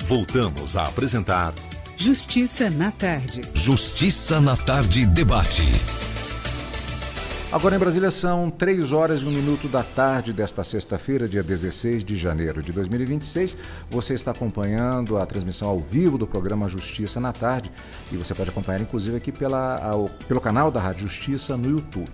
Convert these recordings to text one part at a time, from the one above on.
Voltamos a apresentar Justiça na Tarde. Justiça na Tarde Debate. Agora em Brasília são 3h01 da tarde desta sexta-feira, dia 16 de janeiro de 2026. Você está acompanhando a transmissão ao vivo do programa Justiça na Tarde e você pode acompanhar inclusive aqui pelo canal da Rádio Justiça no YouTube.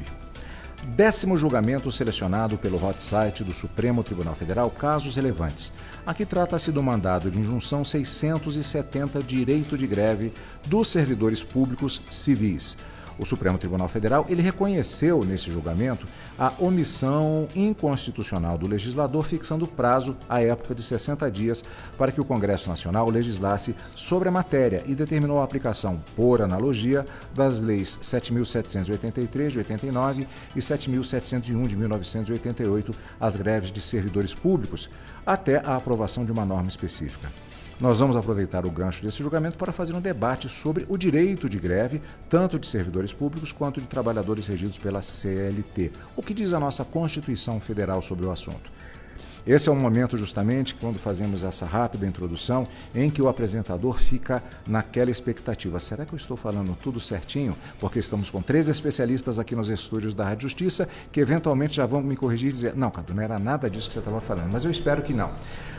10º julgamento selecionado pelo hot site do Supremo Tribunal Federal, casos relevantes. Aqui trata-se do mandado de injunção 670, direito de greve dos servidores públicos civis. O Supremo Tribunal Federal, ele reconheceu nesse julgamento a omissão inconstitucional do legislador, fixando o prazo à época de 60 dias para que o Congresso Nacional legislasse sobre a matéria e determinou a aplicação, por analogia, das leis 7.783 de 89 e 7.701 de 1988, às greves de servidores públicos, até a aprovação de uma norma específica. Nós vamos aproveitar o gancho desse julgamento para fazer um debate sobre o direito de greve, tanto de servidores públicos quanto de trabalhadores regidos pela CLT. O que diz a nossa Constituição Federal sobre o assunto? Esse é o momento justamente quando fazemos essa rápida introdução em que o apresentador fica naquela expectativa. Será que eu estou falando tudo certinho? Porque estamos com 3 especialistas aqui nos estúdios da Rádio Justiça que eventualmente já vão me corrigir e dizer: não, Cadu, não era nada disso que você estava falando, mas eu espero que não.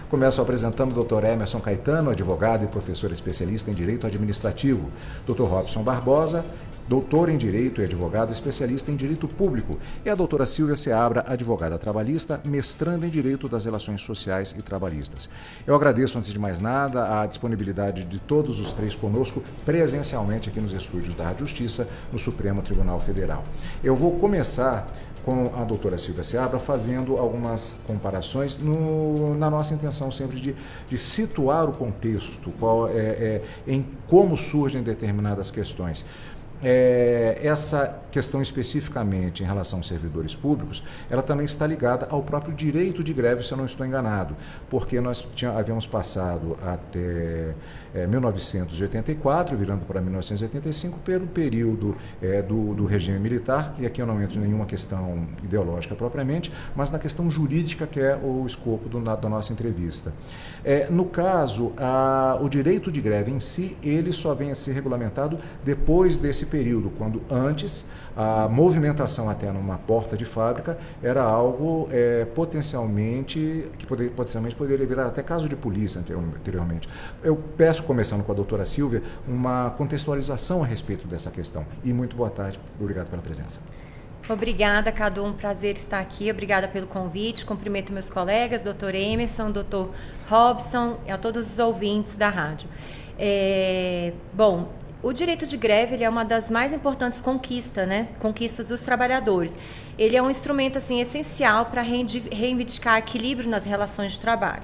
Começo apresentando o Dr. Emerson Caetano, advogado e professor especialista em Direito Administrativo. Dr. Robson Barbosa, doutor em Direito e advogado especialista em Direito Público. E a doutora Silvia Seabra, advogada trabalhista, mestranda em Direito das Relações Sociais e Trabalhistas. Eu agradeço, antes de mais nada, a disponibilidade de todos os 3 conosco presencialmente aqui nos estúdios da Rádio Justiça, no Supremo Tribunal Federal. Eu vou começar com a doutora Silvia Seabra, fazendo algumas comparações na nossa intenção sempre de situar o contexto, em como surgem determinadas questões. Essa questão especificamente em relação aos servidores públicos, ela também está ligada ao próprio direito de greve, se eu não estou enganado, porque nós havíamos passado até 1984, virando para 1985, pelo período do regime militar, e aqui eu não entro em nenhuma questão ideológica propriamente, mas na questão jurídica, que é o escopo da nossa entrevista. No caso, o direito de greve em si, ele só vem a ser regulamentado depois desse período, quando antes a movimentação até numa porta de fábrica era algo potencialmente poderia virar até caso de polícia anteriormente. Eu peço, começando com a doutora Silvia, uma contextualização a respeito dessa questão. E muito boa tarde, obrigado pela presença. Obrigada, Cadu, um prazer estar aqui, obrigada pelo convite, cumprimento meus colegas, doutor Emerson, doutor Robson e a todos os ouvintes da rádio. O direito de greve, ele é uma das mais importantes conquistas dos trabalhadores. Ele é um instrumento essencial para reivindicar equilíbrio nas relações de trabalho.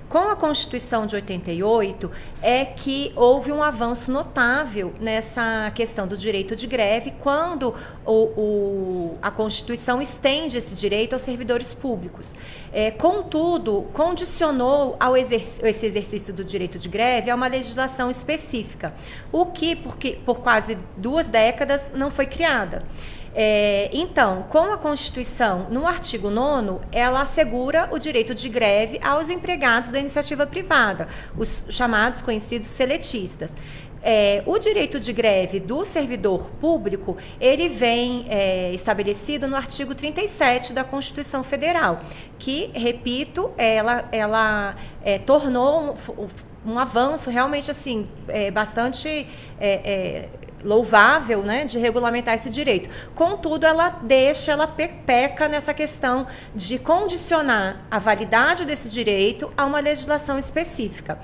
Com a Constituição de 88, é que houve um avanço notável nessa questão do direito de greve, quando a Constituição estende esse direito aos servidores públicos. Contudo, condicionou esse exercício do direito de greve a uma legislação específica, o que, por quase 2 décadas, não foi criada. Então, com a Constituição, no artigo 9º, ela assegura o direito de greve aos empregados da iniciativa privada, os chamados conhecidos seletistas. O direito de greve do servidor público, ele vem estabelecido no artigo 37 da Constituição Federal, que, repito, ela tornou um avanço realmente bastante louvável, de regulamentar esse direito. Contudo, ela peca nessa questão de condicionar a validade desse direito a uma legislação específica.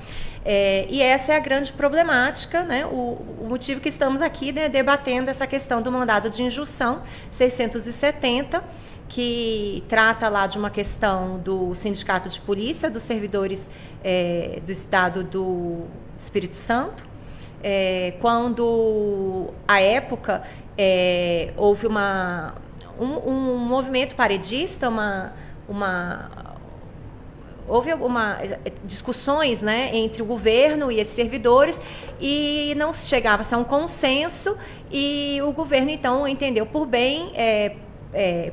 E essa é a grande problemática, o motivo que estamos aqui debatendo essa questão do mandado de injunção 670, que trata lá de uma questão do Sindicato de Polícia, dos servidores do Estado do Espírito Santo, quando, à época, houve um movimento paredista, houve discussões entre o governo e esses servidores e não chegava-se a um consenso, e o governo, então, entendeu por bem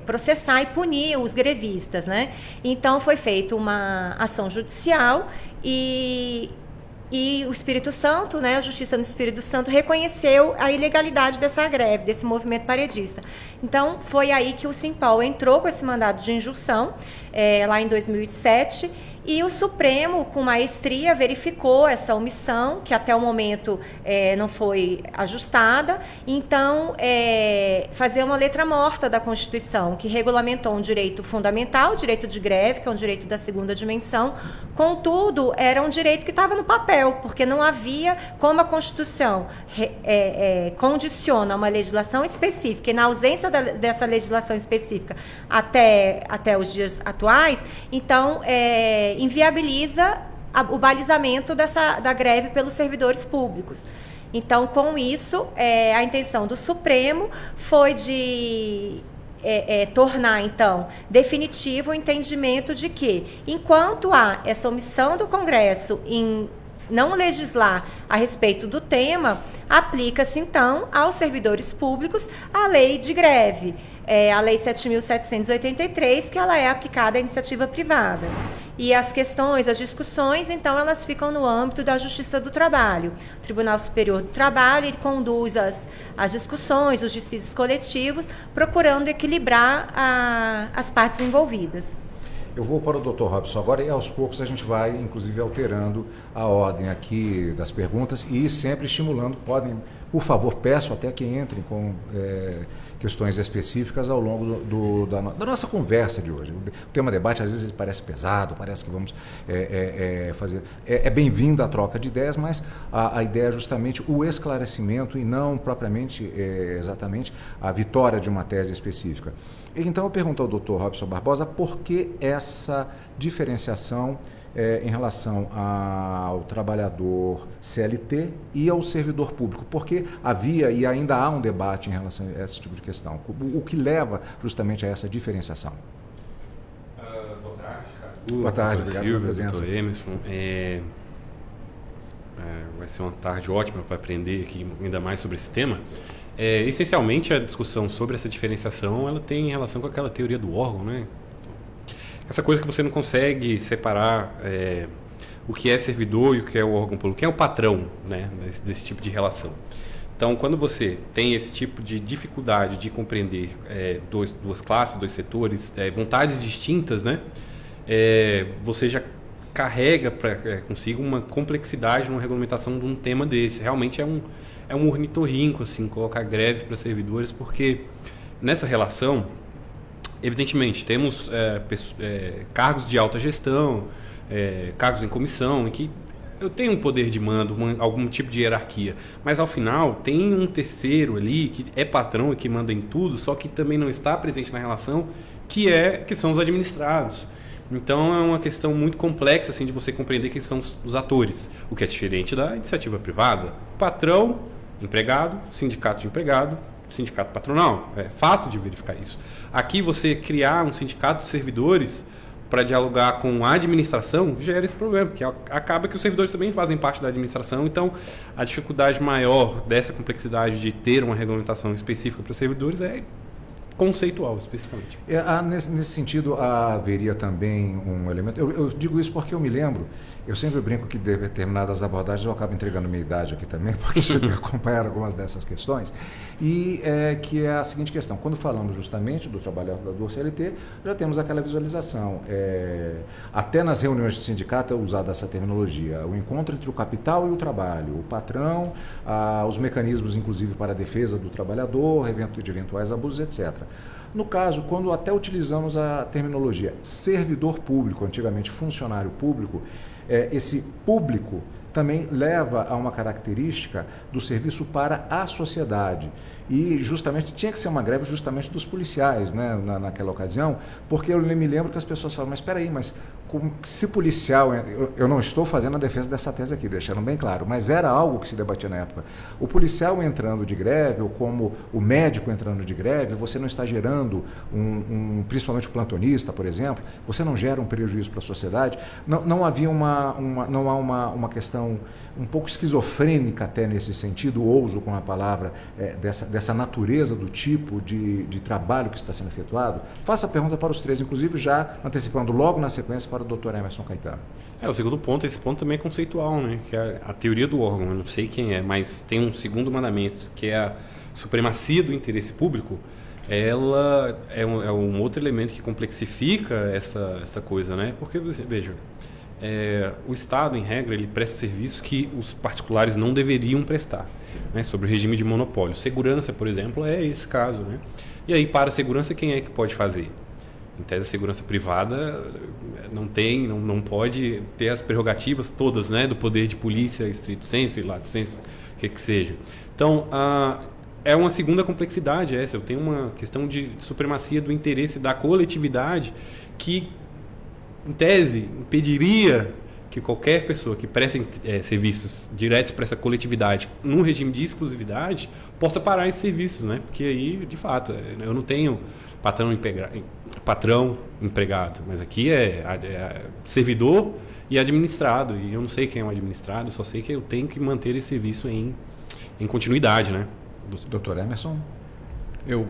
processar e punir os grevistas, Então, foi feita uma ação judicial e o Espírito Santo, né, a Justiça no Espírito Santo, reconheceu a ilegalidade dessa greve, desse movimento paredista. Então, foi aí que o Simpol entrou com esse mandado de injunção, lá em 2007, e o Supremo, com maestria, verificou essa omissão, que até o momento não foi ajustada. Então, fazer uma letra morta da Constituição, que regulamentou um direito fundamental, o direito de greve, que é um direito da segunda dimensão. Contudo, era um direito que estava no papel, porque não havia como a Constituição condiciona uma legislação específica, e na ausência dessa legislação específica até os dias atuais, então, inviabiliza o balizamento da greve pelos servidores públicos. Então, com isso, a intenção do Supremo foi de tornar, então, definitivo o entendimento de que, enquanto há essa omissão do Congresso em não legislar a respeito do tema, aplica-se, então, aos servidores públicos a lei de greve, a Lei 7.783, que ela é aplicada à iniciativa privada. E as questões, as discussões, então, elas ficam no âmbito da Justiça do Trabalho. O Tribunal Superior do Trabalho conduz as discussões, os dissídios coletivos, procurando equilibrar as partes envolvidas. Eu vou para o Dr. Robson agora e aos poucos a gente vai, inclusive, alterando a ordem aqui das perguntas e sempre estimulando. Podem, por favor, peço até que entrem com questões específicas ao longo da nossa conversa de hoje. O tema debate às vezes parece pesado, parece que vamos fazer... É bem-vinda a troca de ideias, mas a ideia é justamente o esclarecimento e não propriamente, exatamente, a vitória de uma tese específica. Então eu pergunto ao Dr. Robson Barbosa por que essa diferenciação em relação ao trabalhador CLT e ao servidor público, porque havia e ainda há um debate em relação a esse tipo de questão. O que leva justamente a essa diferenciação? Boa tarde, Cadu. Boa tarde, obrigado pela presença. Dr. Emerson. Vai ser uma tarde ótima para aprender aqui ainda mais sobre esse tema. Essencialmente, a discussão sobre essa diferenciação ela tem relação com aquela teoria do órgão, né? Essa coisa que você não consegue separar o que é servidor e o que é o órgão público, o que é o patrão, né, desse tipo de relação. Então, quando você tem esse tipo de dificuldade de compreender duas classes, dois setores, vontades distintas, né, você já carrega consigo uma complexidade numa regulamentação de um tema desse. Realmente é um ornitorrinco, assim, colocar greve para servidores, porque nessa relação, evidentemente, temos cargos de alta gestão, cargos em comissão, em que eu tenho um poder de mando, algum tipo de hierarquia, mas ao final tem um terceiro ali que é patrão e que manda em tudo, só que também não está presente na relação, que são os administrados. Então é uma questão muito complexa assim, de você compreender quem são os atores, o que é diferente da iniciativa privada. Patrão, empregado, sindicato de empregado, sindicato patronal. É fácil de verificar isso. Aqui você criar um sindicato de servidores para dialogar com a administração gera esse problema, porque acaba que os servidores também fazem parte da administração, então a dificuldade maior dessa complexidade de ter uma regulamentação específica para servidores é conceitual, especificamente. Nesse sentido, haveria também um elemento... Eu digo isso porque eu me lembro, eu sempre brinco que de determinadas abordagens eu acabo entregando minha idade aqui também, porque cheguei a acompanhar algumas dessas questões, e que é a seguinte questão, quando falamos justamente do trabalhador CLT, já temos aquela visualização, até nas reuniões de sindicato é usada essa terminologia, o encontro entre o capital e o trabalho, o patrão, os mecanismos inclusive para a defesa do trabalhador, de eventuais abusos, etc. No caso, quando até utilizamos a terminologia servidor público, antigamente funcionário público, esse público também leva a uma característica do serviço para a sociedade. E justamente tinha que ser uma greve justamente dos policiais, né, naquela ocasião, porque eu me lembro que as pessoas falam, mas espera aí, mas se policial... Eu não estou fazendo a defesa dessa tese aqui, deixando bem claro, mas era algo que se debatia na época. O policial entrando de greve, ou como o médico entrando de greve, você não está gerando, principalmente o plantonista, por exemplo, você não gera um prejuízo para a sociedade. Não havia não há uma questão um pouco esquizofrênica até nesse sentido, ouso com a palavra, dessa natureza do tipo de trabalho que está sendo efetuado? Faço a pergunta para os três, inclusive já antecipando logo na sequência para para o Dr. Emerson Caetano. O segundo ponto, esse ponto também é conceitual, né? Que é a teoria do órgão, eu não sei quem é, mas tem um segundo mandamento, que é a supremacia do interesse público. Ela é um outro elemento que complexifica essa coisa, né? Porque, veja, o Estado, em regra, ele presta serviços que os particulares não deveriam prestar, né? Sobre o regime de monopólio. Segurança, por exemplo, é esse caso, né? E aí, para a segurança, quem é que pode fazer? Em tese, a segurança privada não pode ter as prerrogativas todas, né? Do poder de polícia, estrito sensu, lato sensu, o que seja. Então, é uma segunda complexidade essa. Eu tenho uma questão de supremacia do interesse da coletividade que, em tese, impediria que qualquer pessoa que preste serviços diretos para essa coletividade num regime de exclusividade possa parar esses serviços, né? Porque aí, de fato, eu não tenho patrão empregado, mas aqui é servidor e administrado, e eu não sei quem é o administrado, só sei que eu tenho que manter esse serviço em continuidade, né? Dr. Emerson? Eu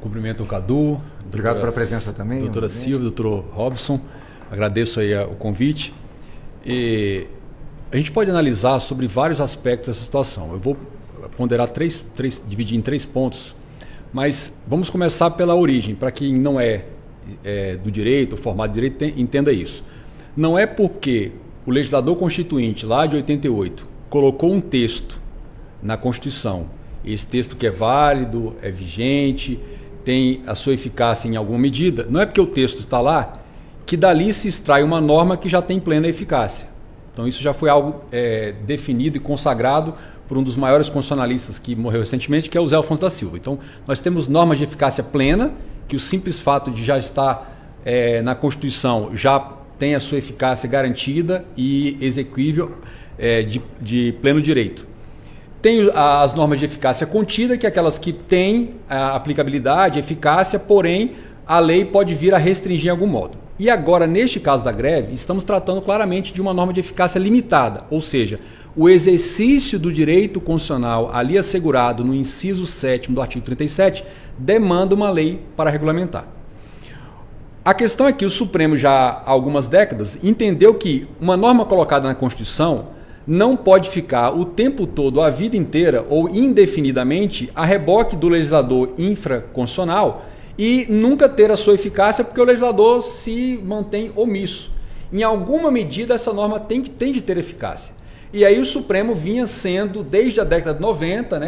cumprimento o Cadu. Obrigado pela presença também. Doutora Silvia, doutor Robson, agradeço aí o convite. E a gente pode analisar sobre vários aspectos dessa situação. Eu vou ponderar dividir em 3 pontos, mas vamos começar pela origem, para quem não é do direito, formado de direito, entenda isso. Não é porque o legislador constituinte, lá de 88, colocou um texto na Constituição, esse texto que é válido, é vigente, tem a sua eficácia em alguma medida, não é porque o texto está lá que dali se extrai uma norma que já tem plena eficácia. Então isso já foi algo definido e consagrado por um dos maiores constitucionalistas que morreu recentemente, que é o Zé Alfonso da Silva. Então nós temos normas de eficácia plena, que o simples fato de já estar na Constituição já tem a sua eficácia garantida e exequível de pleno direito. Tem as normas de eficácia contida, que é aquelas que têm a aplicabilidade, eficácia, porém a lei pode vir a restringir em algum modo. E agora, neste caso da greve, estamos tratando claramente de uma norma de eficácia limitada, ou seja, o exercício do direito constitucional ali assegurado no inciso 7º do artigo 37 demanda uma lei para regulamentar. A questão é que o Supremo já há algumas décadas entendeu que uma norma colocada na Constituição não pode ficar o tempo todo, a vida inteira ou indefinidamente a reboque do legislador infraconstitucional e nunca ter a sua eficácia porque o legislador se mantém omisso. Em alguma medida essa norma tem de ter eficácia. E aí o Supremo vinha sendo, desde a década de 90,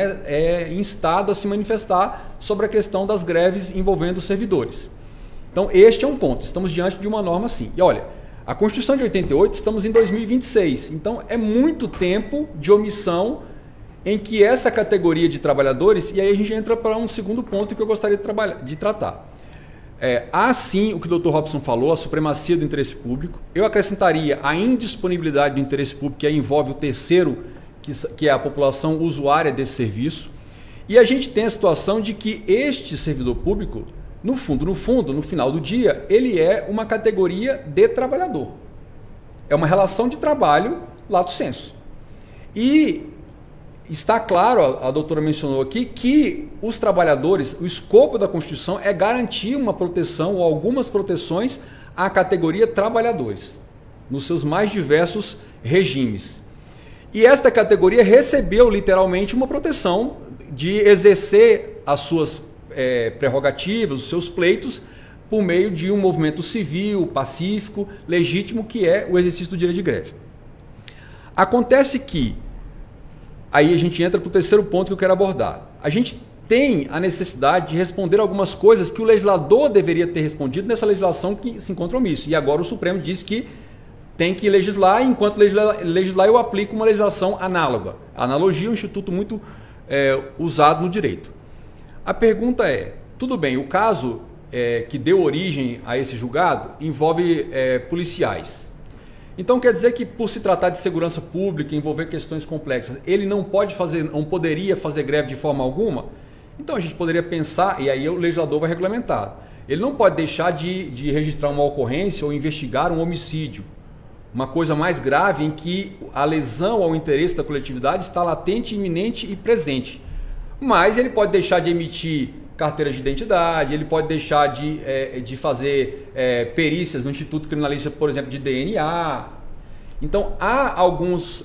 instado a se manifestar sobre a questão das greves envolvendo os servidores. Então este é um ponto, estamos diante de uma norma assim. E olha, a Constituição de 88, estamos em 2026, então é muito tempo de omissão em que essa categoria de trabalhadores, e aí a gente entra para um segundo ponto que eu gostaria de tratar. Há sim o que o Dr. Robson falou, a supremacia do interesse público. Eu acrescentaria a indisponibilidade do interesse público, que aí envolve o terceiro, que é a população usuária desse serviço. E a gente tem a situação de que este servidor público, no final do dia, ele é uma categoria de trabalhador. É uma relação de trabalho lato sensu. E está claro, a doutora mencionou aqui, que os trabalhadores, o escopo da Constituição é garantir uma proteção ou algumas proteções à categoria trabalhadores, nos seus mais diversos regimes. E esta categoria recebeu literalmente uma proteção de exercer as suas prerrogativas, os seus pleitos, por meio de um movimento civil, pacífico, legítimo, que é o exercício do direito de greve. Acontece que aí a gente entra para o terceiro ponto que eu quero abordar. A gente tem a necessidade de responder algumas coisas que o legislador deveria ter respondido nessa legislação que se encontra omisso. E agora o Supremo diz que tem que legislar, e enquanto legislar eu aplico uma legislação análoga. A analogia é um instituto muito usado no direito. A pergunta é, tudo bem, o caso que deu origem a esse julgado envolve policiais. Então quer dizer que, por se tratar de segurança pública, envolver questões complexas, ele não poderia fazer greve de forma alguma? Então a gente poderia pensar, e aí o legislador vai regulamentar. Ele não pode deixar de registrar uma ocorrência ou investigar um homicídio, uma coisa mais grave em que a lesão ao interesse da coletividade está latente, iminente e presente. Mas ele pode deixar de emitir carteiras de identidade, ele pode deixar de fazer perícias no Instituto Criminalista, por exemplo, de DNA. Então, há algumas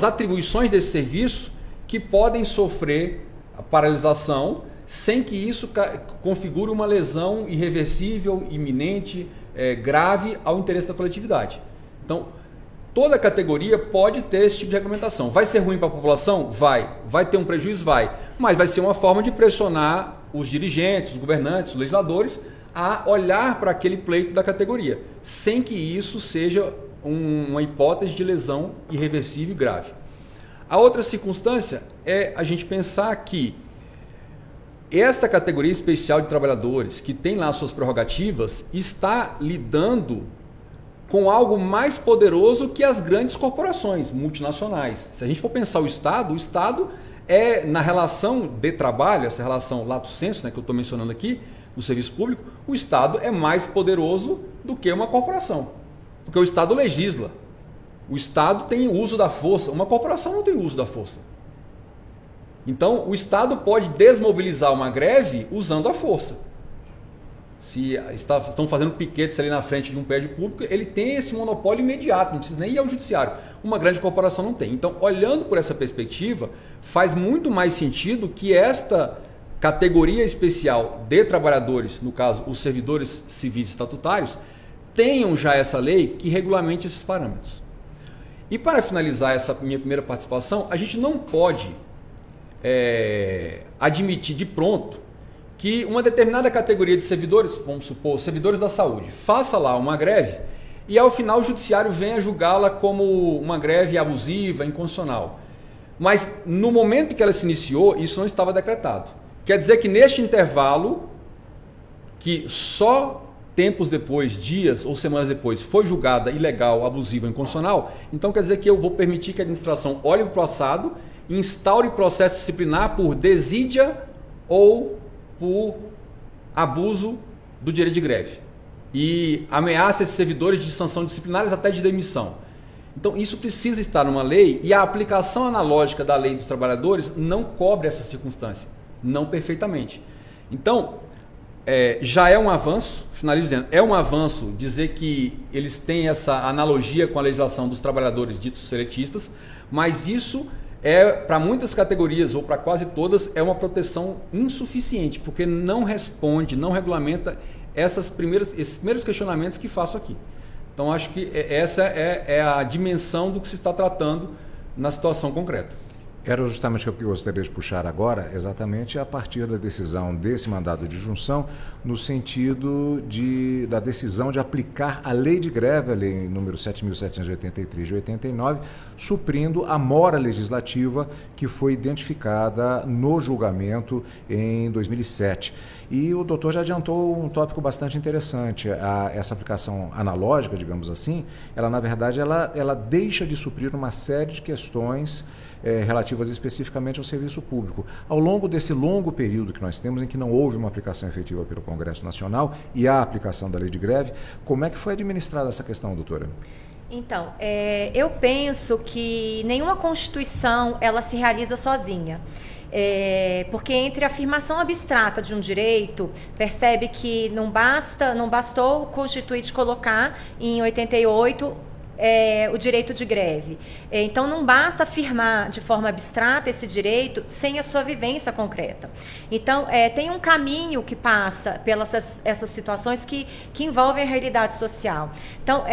atribuições desse serviço que podem sofrer a paralisação sem que isso configure uma lesão irreversível, iminente, grave ao interesse da coletividade. Então, toda categoria pode ter esse tipo de regulamentação. Vai ser ruim para a população? Vai. Vai ter um prejuízo? Vai. Mas vai ser uma forma de pressionar os dirigentes, os governantes, os legisladores a olhar para aquele pleito da categoria, sem que isso seja uma hipótese de lesão irreversível e grave. A outra circunstância é a gente pensar que esta categoria especial de trabalhadores, que tem lá suas prerrogativas, está lidando com algo mais poderoso que as grandes corporações multinacionais. Se a gente for pensar o Estado é, na relação de trabalho, essa relação lato sensu, né, que eu estou mencionando aqui, no serviço público, o Estado é mais poderoso do que uma corporação. Porque o Estado legisla. O Estado tem o uso da força. Uma corporação não tem uso da força. Então, o Estado pode desmobilizar uma greve usando a força. Se estão fazendo piquetes ali na frente de um prédio público, ele tem esse monopólio imediato, não precisa nem ir ao judiciário. Uma grande corporação não tem. Então, olhando por essa perspectiva, faz muito mais sentido que esta categoria especial de trabalhadores, no caso, os servidores civis estatutários, tenham já essa lei que regulamente esses parâmetros. E para finalizar essa minha primeira participação, a gente não pode admitir de pronto que uma determinada categoria de servidores, vamos supor, servidores da saúde, faça lá uma greve e ao final o judiciário venha julgá-la como uma greve abusiva, inconstitucional. Mas no momento que ela se iniciou, isso não estava decretado. Quer dizer que neste intervalo, que só tempos depois, dias ou semanas depois, foi julgada ilegal, abusiva, inconstitucional, então quer dizer que eu vou permitir que a administração olhe para o passado, instaure processo disciplinar por desídia ou por abuso do direito de greve e ameaça esses servidores de sanção disciplinares até de demissão. Então isso precisa estar numa lei e a aplicação analógica da lei dos trabalhadores não cobre essa circunstância, não perfeitamente. Então, já é um avanço, finalizo dizendo, é um avanço dizer que eles têm essa analogia com a legislação dos trabalhadores ditos seletistas, mas isso para muitas categorias, ou para quase todas, é uma proteção insuficiente, porque não responde, não regulamenta esses primeiros questionamentos que faço aqui. Então, acho que essa é a dimensão do que se está tratando na situação concreta. Era justamente o que eu gostaria de puxar agora, exatamente a partir da decisão desse mandado de junção, no sentido da decisão de aplicar a lei de greve, a lei número 7.783 de 89, suprindo a mora legislativa que foi identificada no julgamento em 2007. E o doutor já adiantou um tópico bastante interessante. Essa aplicação analógica, digamos assim, ela na verdade ela deixa de suprir uma série de questões relativas especificamente ao serviço público. Ao longo desse longo período que nós temos, em que não houve uma aplicação efetiva pelo Congresso Nacional e a aplicação da lei de greve, como é que foi administrada essa questão, doutora? Então, eu penso que nenhuma Constituição ela se realiza sozinha. Porque entre a afirmação abstrata de um direito, percebe que não bastou o Constituinte colocar em 88 o direito de greve. Então, não basta afirmar de forma abstrata esse direito sem a sua vivência concreta. Então, tem um caminho que passa pelas essas situações que envolvem a realidade social. Então,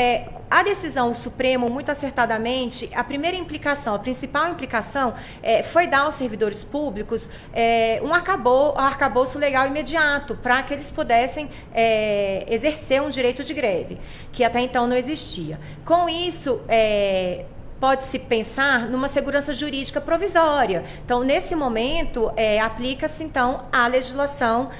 a decisão do Supremo, muito acertadamente, a principal implicação foi dar aos servidores públicos um arcabouço legal imediato para que eles pudessem exercer um direito de greve, que até então não existia. Com isso, pode-se pensar numa segurança jurídica provisória. Então, nesse momento, aplica-se, então, a legislação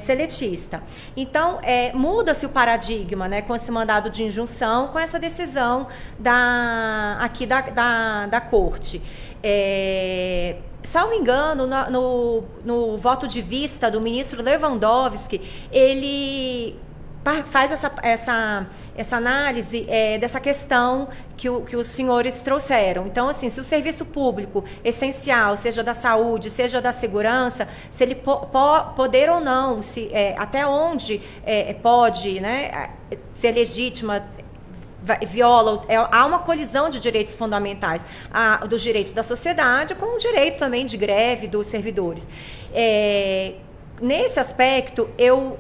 seletista. Então, muda-se o paradigma, né, com esse mandado de injunção, com essa decisão da Corte. Salvo engano, no voto de vista do ministro Lewandowski, ele faz essa análise dessa questão que os senhores trouxeram. Então, assim, se o serviço público essencial, seja da saúde, seja da segurança, se ele poder ou não, até onde pode, né, ser legítima, viola, há uma colisão de direitos fundamentais, dos direitos da sociedade com o direito também de greve dos servidores. Nesse aspecto, eu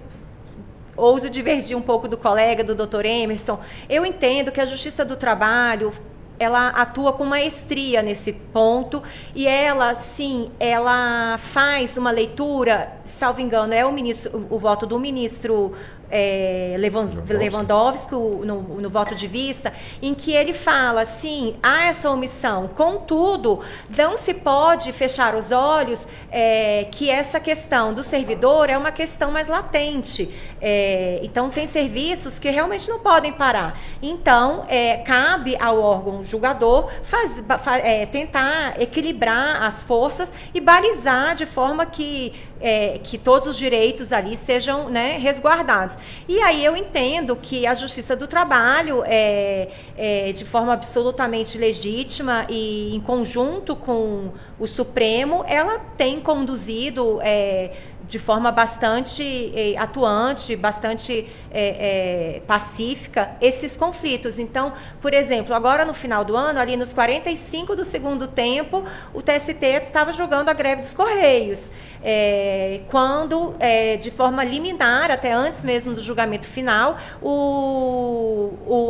ouso divergir um pouco do colega, do Dr. Emerson. Eu entendo que a Justiça do Trabalho, ela atua com maestria nesse ponto e ela, sim, ela faz uma leitura, salvo engano, o voto do ministro Lewandowski no voto de vista, em que ele fala, sim, há essa omissão. Contudo, não se pode fechar os olhos que essa questão do servidor é uma questão mais latente. Então, tem serviços que realmente não podem parar. Então, cabe ao órgão julgador tentar equilibrar as forças e balizar de forma que todos os direitos ali sejam, né, resguardados. E aí eu entendo que a Justiça do Trabalho, de forma absolutamente legítima e em conjunto com o Supremo, ela tem conduzido de forma bastante atuante, bastante pacífica, esses conflitos. Então, por exemplo, agora no final do ano, ali nos 45 do segundo tempo, o TST estava julgando a greve dos Correios. Quando, de forma liminar, até antes mesmo do julgamento final,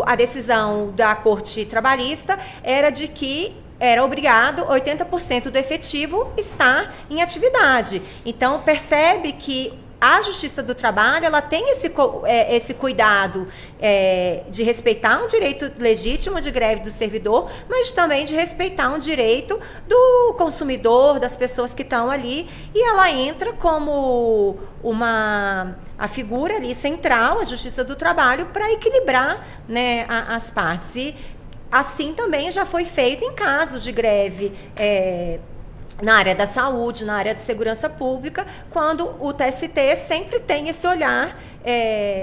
a decisão da Corte Trabalhista era de que era obrigado 80% do efetivo estar em atividade. Então, percebe que a Justiça do Trabalho, ela tem esse cuidado de respeitar um direito legítimo de greve do servidor, mas também de respeitar um direito do consumidor, das pessoas que estão ali, e ela entra como a figura ali central, a Justiça do Trabalho, para equilibrar, né, as partes. E assim também já foi feito em casos de greve na área da saúde, na área de segurança pública, quando o TST sempre tem esse olhar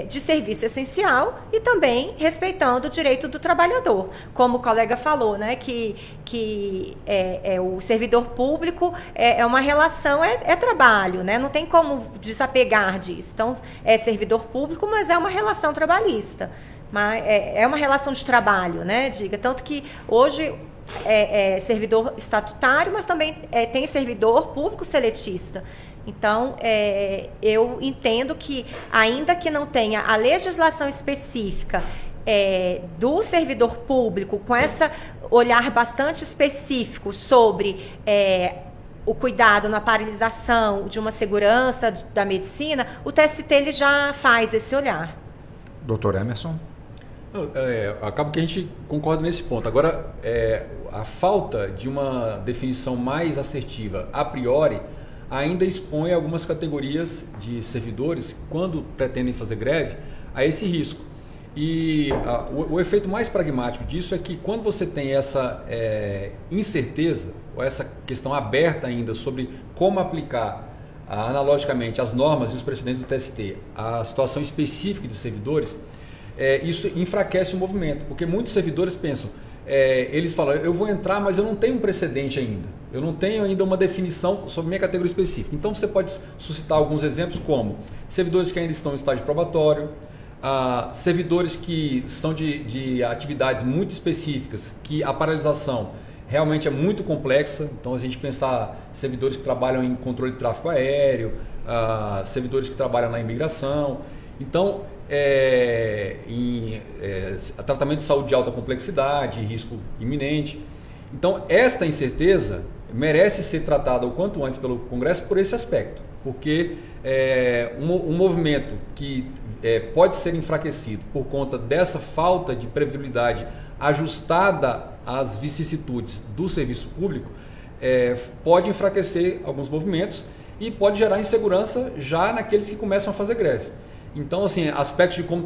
de serviço essencial e também respeitando o direito do trabalhador. Como o colega falou, né, que o servidor público é uma relação, trabalho, né, não tem como desapegar disso. Então, é servidor público, mas é uma relação trabalhista. Mas é uma relação de trabalho, né, tanto que hoje é servidor estatutário, mas também tem servidor público seletista. Então, eu entendo que, ainda que não tenha a legislação específica do servidor público, com esse olhar bastante específico sobre o cuidado na paralisação de uma segurança da medicina, o TST ele já faz esse olhar. Doutor Emerson? Acaba que a gente concorda nesse ponto. Agora, a falta de uma definição mais assertiva a priori ainda expõe algumas categorias de servidores, quando pretendem fazer greve, a esse risco. E o efeito mais pragmático disso é que quando você tem essa incerteza, ou essa questão aberta ainda sobre como aplicar analogicamente as normas e os precedentes do TST à situação específica de servidores, isso enfraquece o movimento, porque muitos servidores pensam, eles falam, eu vou entrar, mas eu não tenho um precedente ainda, eu não tenho ainda uma definição sobre minha categoria específica. Então você pode suscitar alguns exemplos como servidores que ainda estão em estágio probatório, servidores que são de atividades muito específicas, que a paralisação realmente é muito complexa. Então a gente pensar servidores que trabalham em controle de tráfego aéreo, servidores que trabalham na imigração. Então, tratamento de saúde de alta complexidade, risco iminente. Então, esta incerteza merece ser tratada o quanto antes pelo Congresso por esse aspecto, porque um movimento que pode ser enfraquecido por conta dessa falta de previsibilidade ajustada às vicissitudes do serviço público, pode enfraquecer alguns movimentos e pode gerar insegurança já naqueles que começam a fazer greve. Então, assim, aspectos de como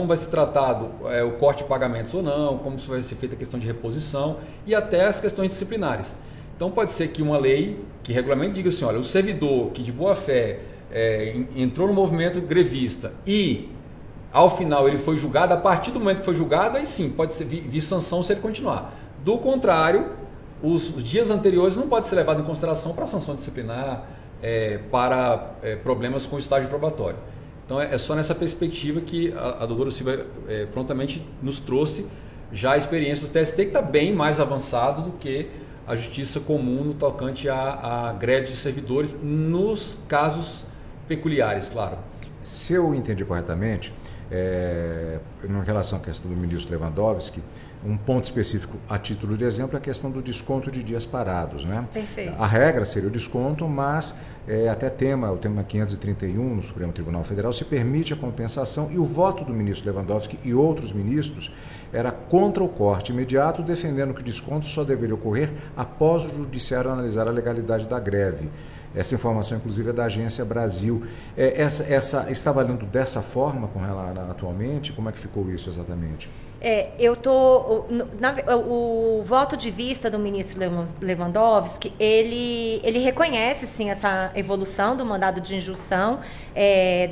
vai ser tratado o corte de pagamentos ou não, como vai ser feita a questão de reposição e até as questões disciplinares. Então, pode ser que uma lei que regulamente diga assim, olha, o servidor que de boa fé entrou no movimento grevista e ao final ele foi julgado, a partir do momento que foi julgado, aí sim, pode ser vir sanção se ele continuar. Do contrário, os dias anteriores não pode ser levado em consideração para sanção disciplinar, para problemas com o estágio probatório. Então é só nessa perspectiva que a doutora Silvia prontamente nos trouxe já a experiência do TST, que está bem mais avançado do que a justiça comum no tocante à greve de servidores, nos casos peculiares, claro. Se eu entendi corretamente, em relação à questão do ministro Lewandowski, um ponto específico a título de exemplo é a questão do desconto de dias parados, né? Perfeito. A regra seria o desconto, mas até o tema 531 no Supremo Tribunal Federal se permite a compensação, e o voto do ministro Lewandowski e outros ministros era contra o corte imediato, defendendo que o desconto só deveria ocorrer após o judiciário analisar a legalidade da greve. Essa informação, inclusive, é da Agência Brasil. Está valendo dessa forma com relação atualmente? Como é que ficou isso exatamente? O voto de vista do ministro Lewandowski, ele reconhece sim essa evolução do mandado de injunção,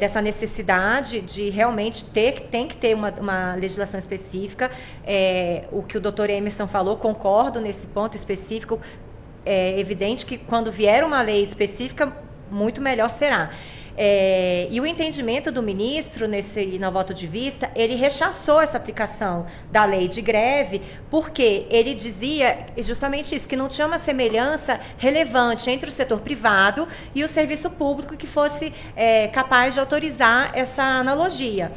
dessa necessidade de realmente tem que ter uma legislação específica. O que o doutor Emerson falou, concordo nesse ponto específico. É evidente que quando vier uma lei específica, muito melhor será. E o entendimento do ministro no voto de vista, ele rechaçou essa aplicação da lei de greve, porque ele dizia justamente isso, que não tinha uma semelhança relevante entre o setor privado e o serviço público que fosse capaz de autorizar essa analogia.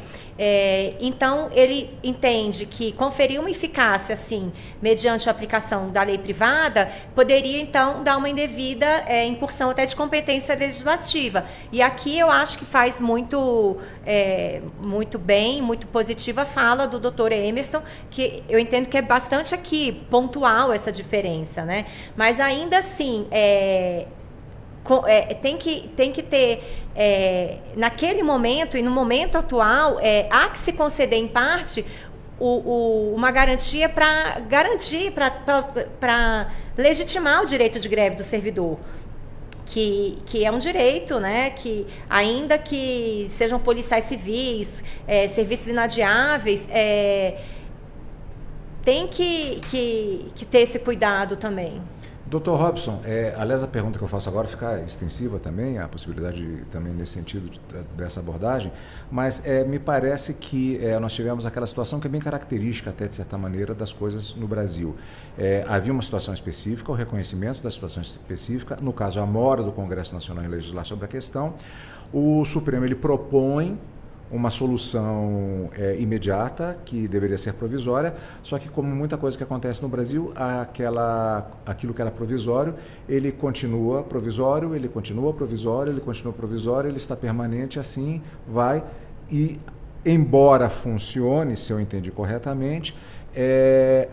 Então, ele entende que conferir uma eficácia, assim, mediante a aplicação da lei privada, poderia, então, dar uma indevida incursão até de competência legislativa. E aqui eu acho que faz muito bem, muito positiva a fala do doutor Emerson, que eu entendo que é bastante aqui pontual essa diferença, né? Mas ainda assim, tem que ter, naquele momento e no momento atual, há que se conceder em parte uma garantia para legitimar o direito de greve do servidor. Que é um direito, né, que ainda que sejam policiais civis, serviços inadiáveis, tem que ter esse cuidado também. Dr. Robson, aliás, a pergunta que eu faço agora fica extensiva também, a possibilidade também nesse sentido dessa abordagem, mas me parece que nós tivemos aquela situação que é bem característica, até de certa maneira, das coisas no Brasil. Havia uma situação específica, o reconhecimento da situação específica, no caso, a mora do Congresso Nacional em legislar sobre a questão. O Supremo ele propõe uma solução imediata, que deveria ser provisória, só que como muita coisa que acontece no Brasil, aquilo que era provisório, ele continua provisório, ele continua provisório, ele continua provisório, ele está permanente, assim vai, e embora funcione, se eu entendi corretamente,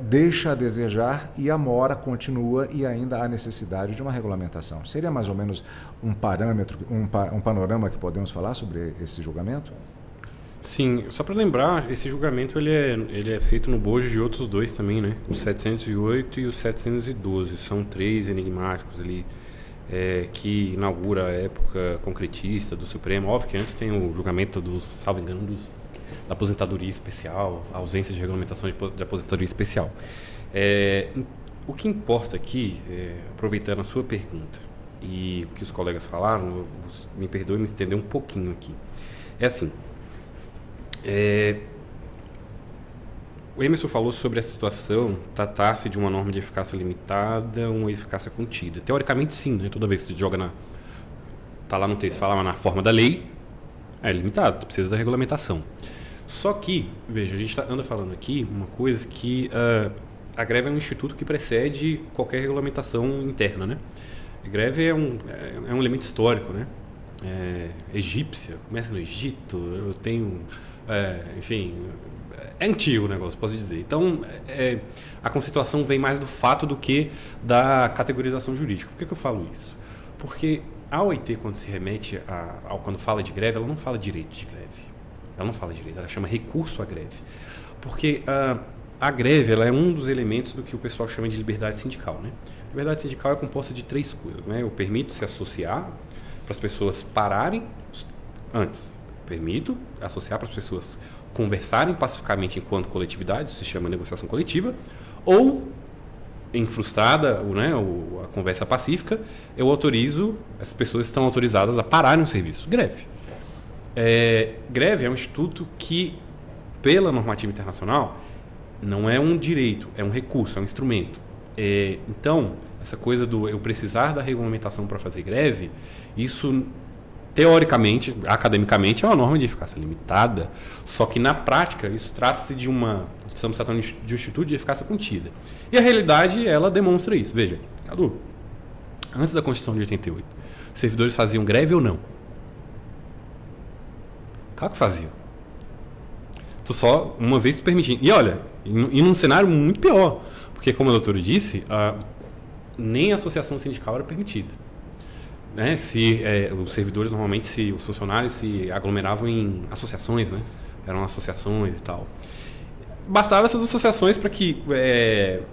deixa a desejar e a mora continua e ainda há necessidade de uma regulamentação. Seria mais ou menos um parâmetro, um panorama que podemos falar sobre esse julgamento? Sim, só para lembrar, esse julgamento ele é feito no bojo de outros dois também, né? O 708 e o 712. São três enigmáticos ali, que inaugura a época concretista do Supremo. Óbvio que antes tem o julgamento salvo engano, da aposentadoria especial, a ausência de regulamentação de aposentadoria especial. O que importa aqui, aproveitando a sua pergunta e o que os colegas falaram, me perdoe me estender um pouquinho aqui. É assim, o Emerson falou sobre a situação tratar-se de uma norma de eficácia limitada, uma eficácia contida. Teoricamente sim, né? Toda vez que você joga tá lá no texto, fala na forma da lei, é limitado, precisa da regulamentação. Só que, veja, a gente anda falando aqui uma coisa que a greve é um instituto que precede qualquer regulamentação interna, né? A greve é um elemento histórico, né? Egípcia, começa no Egito, eu tenho... enfim, é antigo o negócio, posso dizer. Então, a conceituação vem mais do fato do que da categorização jurídica. Por que eu falo isso? Porque a OIT, quando se remete quando fala de greve, ela não fala direito de greve. Ela não fala direito, ela chama recurso à greve. Porque a greve ela é um dos elementos do que o pessoal chama de liberdade sindical, né? Liberdade sindical é composta de três coisas, né? Eu permito se associar para as pessoas pararem antes. permito associar para as pessoas conversarem pacificamente enquanto coletividade, isso se chama negociação coletiva, ou em frustrada, né, a conversa pacífica, eu autorizo, as pessoas estão autorizadas a pararem o serviço. Greve. Greve é um instituto que, pela normativa internacional, não é um direito, é um recurso, é um instrumento. Então, essa coisa do eu precisar da regulamentação para fazer greve, isso, teoricamente, academicamente, é uma norma de eficácia limitada, só que na prática isso trata-se de estamos tratando de um instituto de eficácia contida. E a realidade, ela demonstra isso. Veja, Cadu, antes da Constituição de 88, os servidores faziam greve ou não? Claro que faziam. Tu só uma vez permitindo. E olha, e num cenário muito pior, porque como a doutora disse, nem a associação sindical era permitida. Né? Os servidores normalmente, os funcionários se aglomeravam em associações, né? Eram associações e tal. Bastava essas associações para que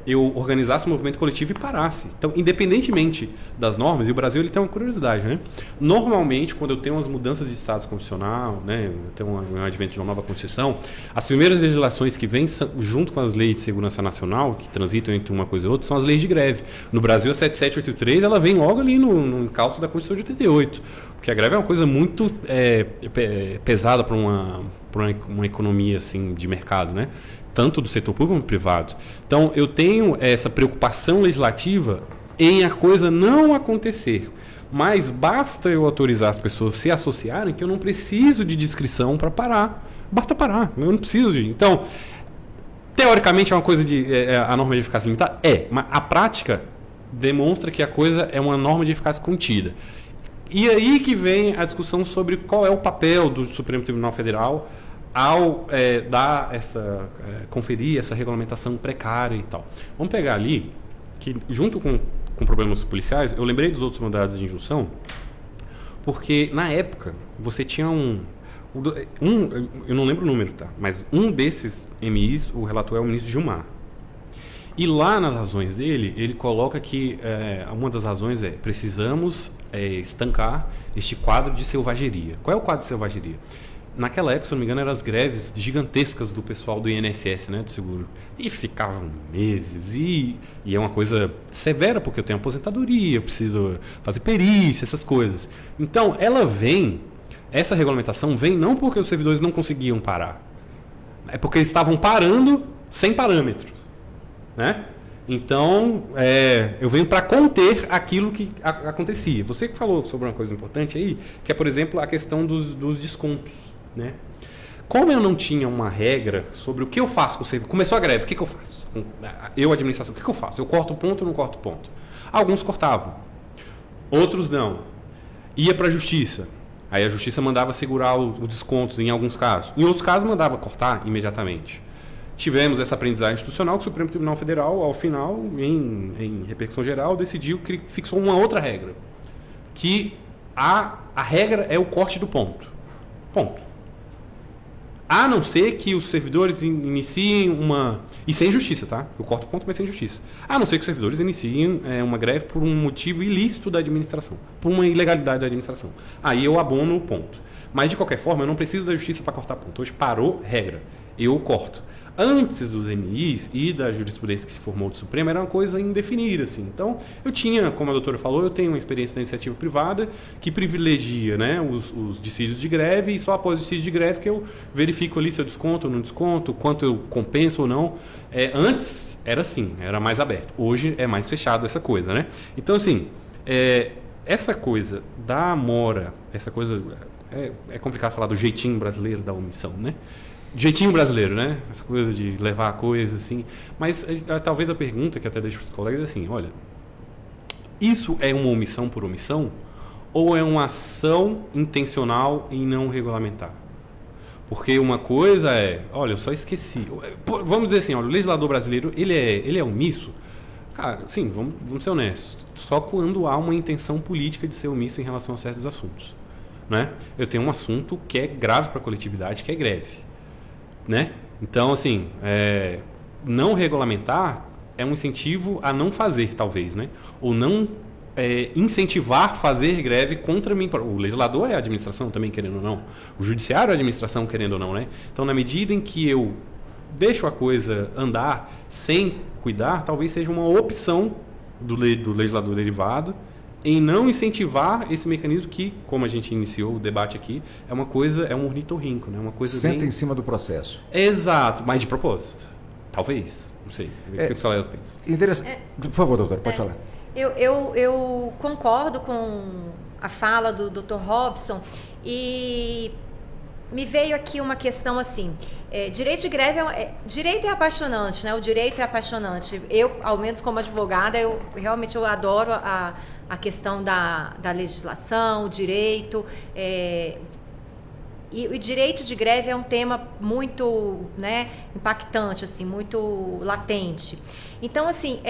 eu organizasse um movimento coletivo e parasse. Então, independentemente das normas, e o Brasil ele tem uma curiosidade, né? Normalmente, quando eu tenho umas mudanças de status constitucional, né, eu tenho um advento de uma nova Constituição, as primeiras legislações que vêm junto com as leis de segurança nacional, que transitam entre uma coisa e outra, são as leis de greve. No Brasil, a 7783, ela vem logo ali no encalço da Constituição de 88, porque a greve é uma coisa muito pesada para uma economia assim, de mercado, né? Tanto do setor público como do privado. Então, eu tenho essa preocupação legislativa em a coisa não acontecer. Mas basta eu autorizar as pessoas a se associarem que eu não preciso de discrição para parar. Basta parar, eu não preciso de... Então, teoricamente é uma coisa a norma de eficácia limitada? Mas a prática demonstra que a coisa é uma norma de eficácia contida. E aí que vem a discussão sobre qual é o papel do Supremo Tribunal Federal ao conferir essa regulamentação precária e tal. Vamos pegar ali, que junto com problemas policiais, eu lembrei dos outros mandados de injunção, porque na época você tinha eu não lembro o número, tá? Mas um desses MIs, o relator é o ministro Gilmar. E lá nas razões dele, ele coloca que uma das razões precisamos estancar este quadro de selvageria. Qual é o quadro de selvageria? Naquela época, se não me engano, eram as greves gigantescas do pessoal do INSS, né, do seguro. E ficavam meses. E é uma coisa severa, porque eu tenho aposentadoria, eu preciso fazer perícia, essas coisas. Então, essa regulamentação vem não porque os servidores não conseguiam parar. É porque eles estavam parando sem parâmetros. Né? Então, eu venho para conter aquilo que acontecia. Você que falou sobre uma coisa importante aí, que é, por exemplo, a questão dos descontos. Né? Como eu não tinha uma regra sobre o que eu faço com o servidor, começou a greve, o que eu faço? Eu, administração, o que eu faço? Eu corto o ponto ou não corto o ponto? Alguns cortavam, outros não. Ia para a justiça. Aí a justiça mandava segurar os descontos em alguns casos. Em outros casos, mandava cortar imediatamente. Tivemos essa aprendizagem institucional que o Supremo Tribunal Federal, ao final, em repercussão geral, decidiu que fixou uma outra regra. Que a regra é o corte do ponto. Ponto. A não ser que os servidores iniciem uma... E sem justiça, tá? Eu corto o ponto, mas sem justiça. A não ser que os servidores iniciem uma greve por um motivo ilícito da administração. Por uma ilegalidade da administração. Aí eu abono o ponto. Mas, de qualquer forma, eu não preciso da justiça para cortar ponto. Hoje parou, regra. Eu corto. Antes dos MIs e da jurisprudência que se formou do Supremo, era uma coisa indefinida, assim. Então, eu tinha, como a doutora falou, eu tenho uma experiência da iniciativa privada que privilegia, né, os dissídios de greve, e só após o dissídio de greve que eu verifico ali se eu desconto ou não desconto, quanto eu compenso ou não. Antes era assim, era mais aberto. Hoje é mais fechado essa coisa, né? Então, assim, essa coisa da amora, essa coisa... É complicado falar do jeitinho brasileiro da omissão, né? Jeitinho brasileiro, né? Essa coisa de levar a coisa assim. Mas talvez a pergunta que até deixo para os colegas é assim, olha, isso é uma omissão por omissão ou é uma ação intencional em não regulamentar? Porque uma coisa olha, eu só esqueci. Vamos dizer assim, olha, o legislador brasileiro, ele é omisso? Cara, sim, vamos ser honestos. Só quando há uma intenção política de ser omisso em relação a certos assuntos. Né? Eu tenho um assunto que é grave para a coletividade, que é greve. Né? Então, assim, não regulamentar é um incentivo a não fazer, talvez, né? Ou não incentivar fazer greve contra mim. O legislador é a administração também, querendo ou não. O judiciário é a administração, querendo ou não, né? Então, na medida em que eu deixo a coisa andar sem cuidar, talvez seja uma opção do legislador derivado em não incentivar esse mecanismo que, como a gente iniciou o debate aqui, é um ornitorrinco, né? Uma coisa Senta em cima do processo. Exato, mas de propósito. Talvez, não sei. O que o Salela pensa? Interessante. Por favor, doutor, pode falar. Eu concordo com a fala do Dr. Robson e me veio aqui uma questão assim, direito de greve direito é apaixonante, né? O direito é apaixonante. Eu, ao menos como advogada, eu adoro a questão da legislação, o direito, e o direito de greve é um tema muito, né, impactante, assim, muito latente. Então, assim,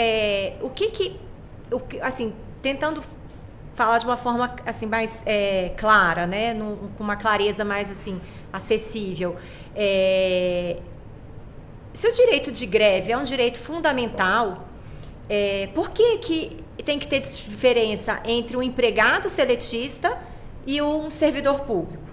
assim, tentando falar de uma forma assim mais clara, né, com uma clareza mais assim acessível. Se o direito de greve é um direito fundamental, por que tem que ter diferença entre um empregado seletista e um servidor público?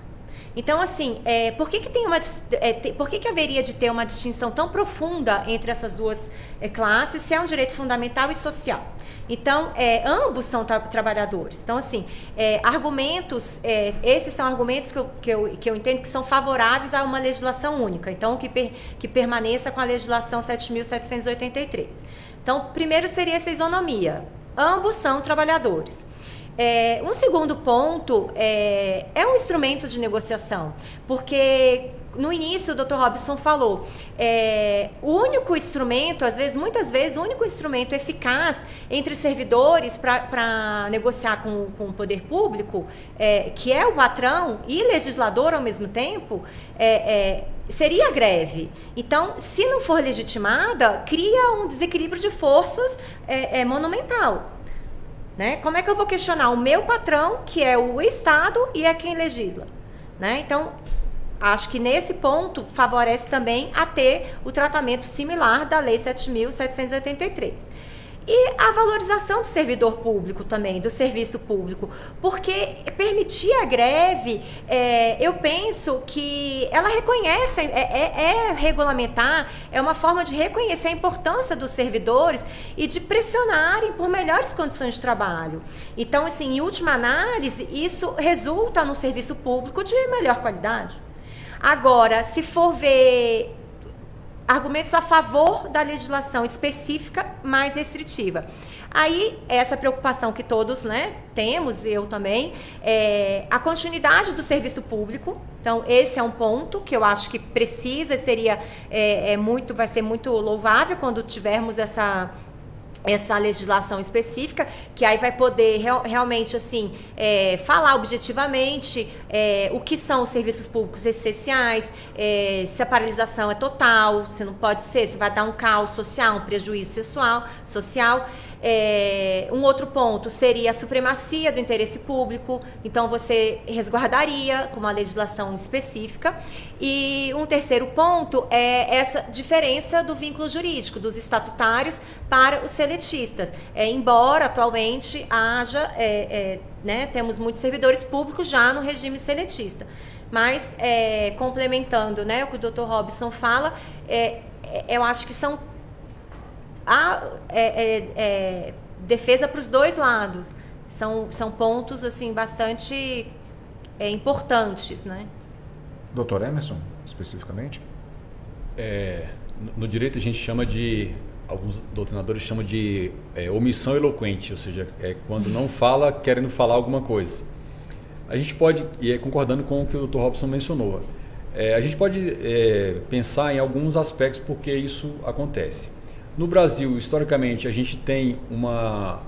Então, assim, por que haveria de ter uma distinção tão profunda entre essas duas classes, se é um direito fundamental e social? Então, ambos são trabalhadores. Então, assim, esses são argumentos que eu entendo que são favoráveis a uma legislação única. Então, que permaneça com a legislação 7.783. Então, primeiro seria essa isonomia. Ambos são trabalhadores. Um segundo ponto é um instrumento de negociação, porque no início o Dr. Robson falou, o único instrumento, muitas vezes, o único instrumento eficaz entre servidores para negociar com o poder público, que é o patrão e legislador ao mesmo tempo, seria a greve. Então, se não for legitimada, cria um desequilíbrio de forças monumental. Né? Como é que eu vou questionar o meu patrão, que é o Estado, e é quem legisla? Né? Então, acho que nesse ponto favorece também a ter o tratamento similar da Lei 7.783. E a valorização do servidor público também, do serviço público, porque permitir a greve, eu penso que ela reconhece, regulamentar, é uma forma de reconhecer a importância dos servidores e de pressionarem por melhores condições de trabalho. Então, assim, em última análise, isso resulta num serviço público de melhor qualidade. Agora, se for ver argumentos a favor da legislação específica mais restritiva. Aí, essa preocupação que todos, né, temos, eu também, a continuidade do serviço público. Então, esse é um ponto que eu acho que precisa, vai ser muito louvável quando tivermos essa legislação específica, que aí vai poder realmente assim, falar objetivamente o que são os serviços públicos essenciais, se a paralisação é total, se não pode ser, se vai dar um caos social, um prejuízo social. Um outro ponto seria a supremacia do interesse público, então você resguardaria com uma legislação específica. E um terceiro ponto é essa diferença do vínculo jurídico dos estatutários para os seletistas. Embora atualmente haja, né, temos muitos servidores públicos já no regime seletista. Mas, complementando, né, o que o Dr. Robson fala, eu acho que são defesa para os dois lados. São pontos assim, bastante importantes, né? Dr. Emerson, especificamente? No direito a gente chama de, alguns doutrinadores chamam de omissão eloquente, ou seja, quando não fala querendo falar alguma coisa. A gente pode, e concordando com o que o Dr. Robson mencionou, a gente pode pensar em alguns aspectos porque isso acontece. No Brasil, historicamente, a gente tem uma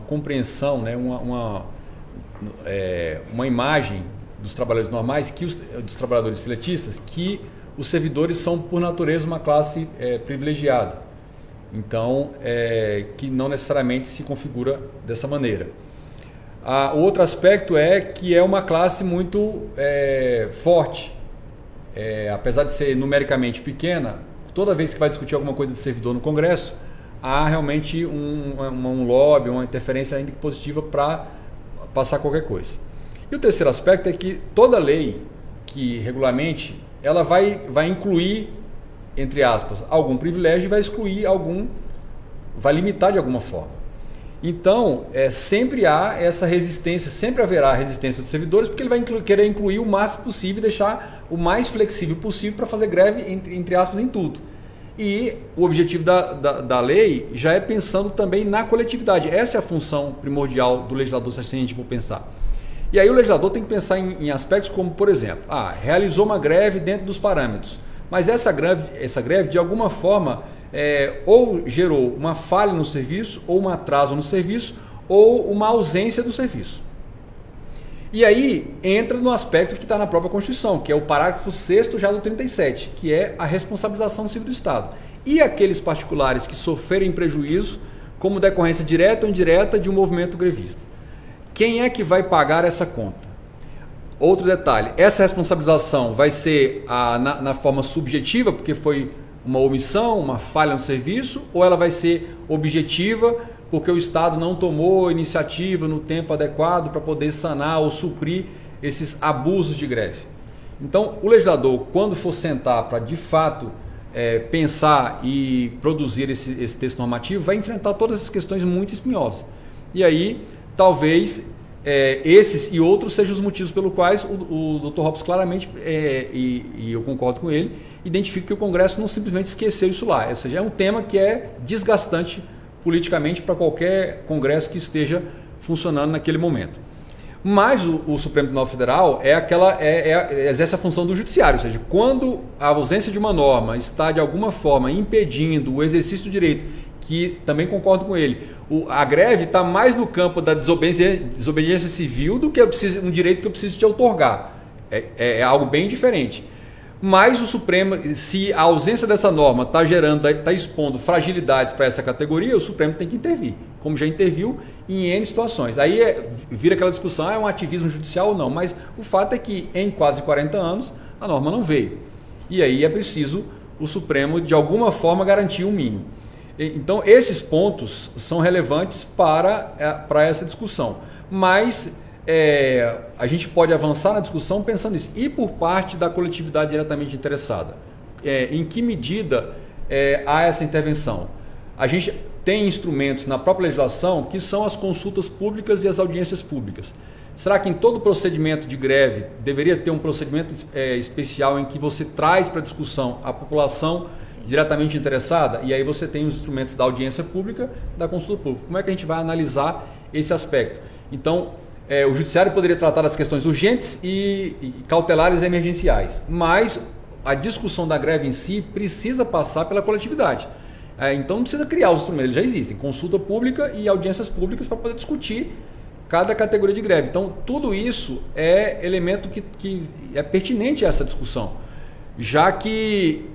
compreensão, né, uma imagem dos trabalhadores normais, dos trabalhadores seletistas, que os servidores são, por natureza, uma classe privilegiada. Então, que não necessariamente se configura dessa maneira. O outro aspecto é que é uma classe muito forte. Apesar de ser numericamente pequena, toda vez que vai discutir alguma coisa de servidor no Congresso, há realmente um lobby, uma interferência ainda positiva para passar qualquer coisa. E o terceiro aspecto é que toda lei que regulamente, ela vai incluir, entre aspas, algum privilégio e vai excluir algum, vai limitar de alguma forma. Então, sempre há essa resistência, sempre haverá a resistência dos servidores, porque ele vai querer incluir o máximo possível e deixar o mais flexível possível para fazer greve, entre aspas, em tudo. E o objetivo da lei já é pensando também na coletividade. Essa é a função primordial do legislador, se a gente for pensar. E aí o legislador tem que pensar em aspectos como, por exemplo, realizou uma greve dentro dos parâmetros, mas essa greve de alguma forma, ou gerou uma falha no serviço, ou um atraso no serviço, ou uma ausência do serviço. E aí entra no aspecto que está na própria Constituição, que é o parágrafo 6º já do 37, que é a responsabilização civil do Estado. E aqueles particulares que sofrerem prejuízo como decorrência direta ou indireta de um movimento grevista. Quem é que vai pagar essa conta? Outro detalhe, essa responsabilização vai ser na forma subjetiva, porque foi uma omissão, uma falha no serviço, ou ela vai ser objetiva, porque o Estado não tomou iniciativa no tempo adequado para poder sanar ou suprir esses abusos de greve. Então, o legislador, quando for sentar para de fato pensar e produzir esse texto normativo, vai enfrentar todas essas questões muito espinhosas. E aí, talvez esses e outros sejam os motivos pelos quais o Dr. Robson claramente, e eu concordo com ele, identifica que o Congresso não simplesmente esqueceu isso lá. Ou seja, é um tema que é desgastante politicamente para qualquer Congresso que esteja funcionando naquele momento. Mas o Supremo Tribunal Federal exerce a função do judiciário, ou seja, quando a ausência de uma norma está de alguma forma impedindo o exercício do direito, que também concordo com ele, a greve está mais no campo da desobediência civil do que um direito que eu preciso te outorgar. É algo bem diferente. Mas o Supremo, se a ausência dessa norma está expondo fragilidades para essa categoria, o Supremo tem que intervir, como já interviu em N situações. Aí vira aquela discussão, é um ativismo judicial ou não, mas o fato é que em quase 40 anos a norma não veio. E aí é preciso o Supremo, de alguma forma, garantir um mínimo. Então, esses pontos são relevantes para essa discussão. Mas a gente pode avançar na discussão pensando nisso. E por parte da coletividade diretamente interessada? Em que medida há essa intervenção? A gente tem instrumentos na própria legislação que são as consultas públicas e as audiências públicas. Será que em todo procedimento de greve deveria ter um procedimento especial em que você traz para discussão a população diretamente interessada? E aí você tem os instrumentos da audiência pública, da consulta pública. Como é que a gente vai analisar esse aspecto? Então, o judiciário poderia tratar das questões urgentes e cautelares emergenciais, mas a discussão da greve em si precisa passar pela coletividade. Então não precisa criar os instrumentos, eles já existem, consulta pública e audiências públicas para poder discutir cada categoria de greve. Então tudo isso é elemento que é pertinente a essa discussão, já que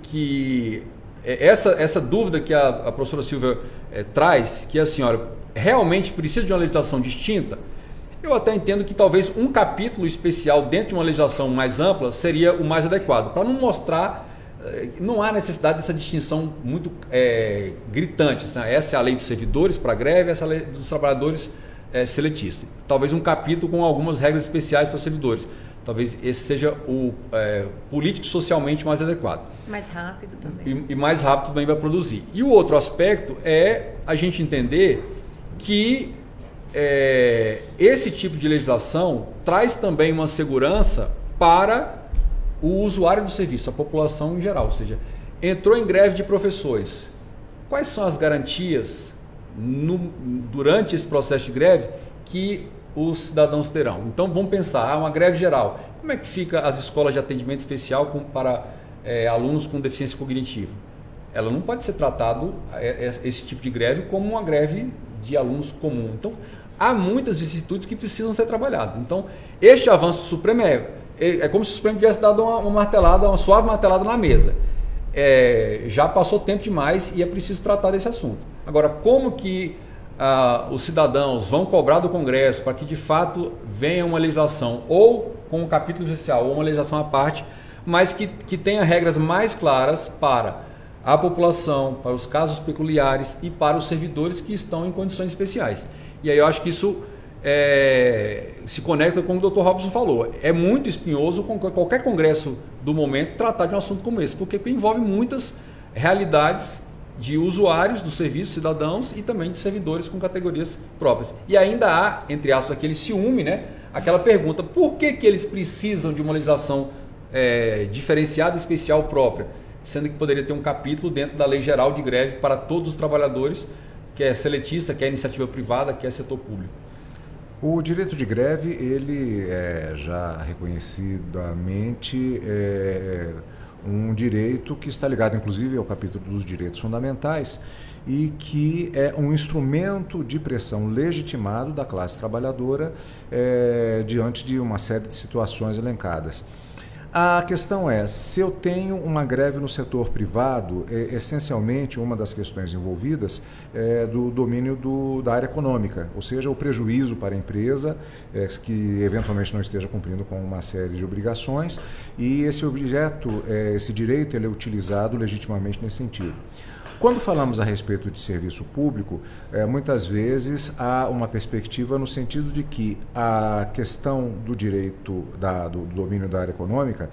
essa dúvida que a professora Silvia traz, que a senhora realmente precisa de uma legislação distinta, eu até entendo que talvez um capítulo especial dentro de uma legislação mais ampla seria o mais adequado, para não mostrar, não há necessidade dessa distinção muito gritante. Né? Essa é a lei dos servidores para greve, essa é a lei dos trabalhadores seletistas. Talvez um capítulo com algumas regras especiais para os servidores. Talvez esse seja o político socialmente mais adequado. Mais rápido também. E mais rápido também vai produzir. E o outro aspecto é a gente entender que esse tipo de legislação traz também uma segurança para o usuário do serviço, a população em geral. Ou seja, entrou em greve de professores. Quais são as garantias durante esse processo de greve que os cidadãos terão? Então vamos pensar, uma greve geral. Como é que fica as escolas de atendimento especial para alunos com deficiência cognitiva? Ela não pode ser tratado, esse tipo de greve, como uma greve de alunos comum. Então, há muitas vicissitudes que precisam ser trabalhadas. Então, este avanço do Supremo é como se o Supremo tivesse dado uma suave martelada na mesa. Já passou tempo demais e é preciso tratar desse assunto. Agora, como que os cidadãos vão cobrar do Congresso para que de fato venha uma legislação ou com um capítulo especial ou uma legislação à parte, mas que tenha regras mais claras para à população, para os casos peculiares e para os servidores que estão em condições especiais. E aí eu acho que isso se conecta com o que o Dr. Robson falou. É muito espinhoso com qualquer congresso do momento tratar de um assunto como esse, porque envolve muitas realidades de usuários do serviço, cidadãos e também de servidores com categorias próprias. E ainda há, entre aspas, aquele ciúme, né? Aquela pergunta, por que eles precisam de uma legislação diferenciada, especial, própria? Sendo que poderia ter um capítulo dentro da Lei Geral de Greve para todos os trabalhadores, que é seletista, que é iniciativa privada, que é setor público. O direito de greve, ele é já reconhecidamente um direito que está ligado, inclusive, ao capítulo dos direitos fundamentais e que é um instrumento de pressão legitimado da classe trabalhadora diante de uma série de situações elencadas. A questão é, se eu tenho uma greve no setor privado, essencialmente uma das questões envolvidas é do domínio da área econômica, ou seja, o prejuízo para a empresa que eventualmente não esteja cumprindo com uma série de obrigações, e esse direito ele é utilizado legitimamente nesse sentido. Quando falamos a respeito de serviço público, muitas vezes há uma perspectiva no sentido de que a questão do direito do domínio da área econômica,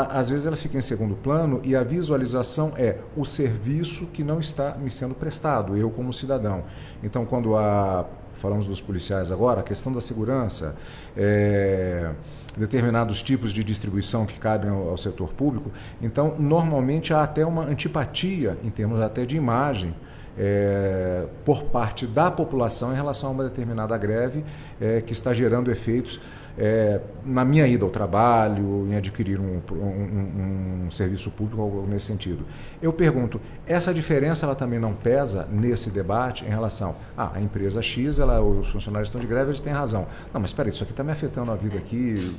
às vezes ela fica em segundo plano e a visualização é o serviço que não está me sendo prestado, eu como cidadão. Então, quando falamos dos policiais agora, a questão da segurança, determinados tipos de distribuição que cabem ao setor público. Então, normalmente há até uma antipatia, em termos até de imagem, por parte da população em relação a uma determinada greve que está gerando efeitos na minha ida ao trabalho, em adquirir um serviço público, algo nesse sentido. Eu pergunto, essa diferença ela também não pesa nesse debate em relação a empresa X, os funcionários estão de greve, eles têm razão. Não, mas espera aí, isso aqui está me afetando a vida aqui.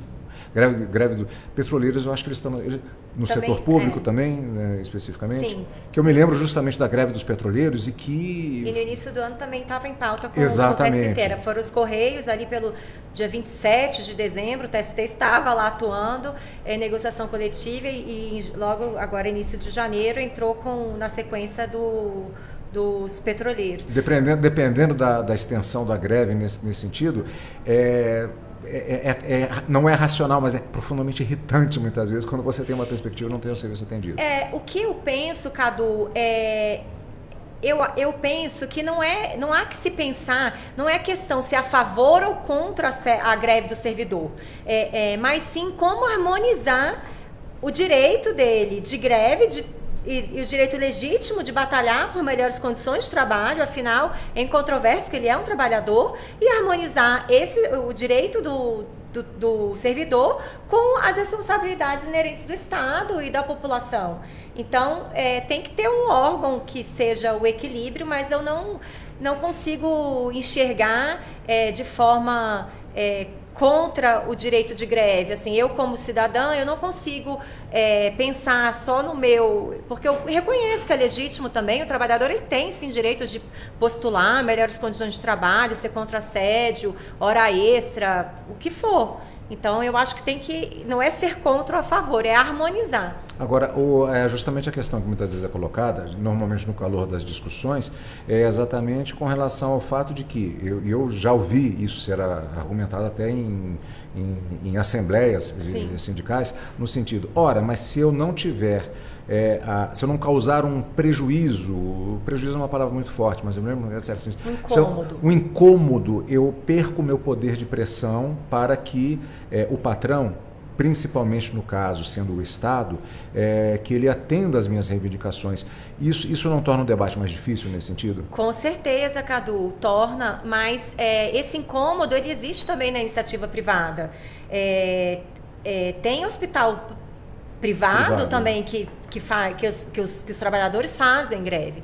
Greve dos petroleiros, eu acho que eles estão no setor público também, especificamente. Sim. Que eu me lembro justamente da greve dos petroleiros e no início do ano também estava em pauta com o TST. Foram os Correios ali pelo dia 27 de dezembro, o TST estava lá atuando em negociação coletiva e logo agora, início de janeiro, entrou na sequência dos petroleiros. Dependendo da extensão da greve nesse sentido, não é racional, mas é profundamente irritante muitas vezes quando você tem uma perspectiva e não tem o serviço atendido. O que eu penso, Cadu, eu penso que não há que se pensar, não é questão se é a favor ou contra a greve do servidor, mas sim como harmonizar o direito dele de greve, e o direito legítimo de batalhar por melhores condições de trabalho, afinal, é incontroverso que ele é um trabalhador, e harmonizar o direito do servidor com as responsabilidades inerentes do Estado e da população. Então, tem que ter um órgão que seja o equilíbrio, mas eu não consigo enxergar de forma contra o direito de greve. Assim, eu como cidadã, eu não consigo pensar só no meu... Porque eu reconheço que é legítimo também, o trabalhador ele tem sim direito de postular melhores condições de trabalho, ser contra assédio, hora extra, o que for. Então, eu acho que não é ser contra ou a favor, é harmonizar. Agora, justamente a questão que muitas vezes é colocada, normalmente no calor das discussões, é exatamente com relação ao fato de que, eu já ouvi isso ser argumentado até em assembleias sindicais, no sentido, mas se eu não tiver... se eu não causar um prejuízo é uma palavra muito forte, mas eu me lembro assim, um incômodo, eu perco o meu poder de pressão para que o patrão, principalmente no caso sendo o Estado, que ele atenda às minhas reivindicações. Isso não torna o debate mais difícil nesse sentido? Com certeza, Cadu, torna, mas esse incômodo ele existe também na iniciativa privada. Tem hospital privado também que os trabalhadores fazem greve.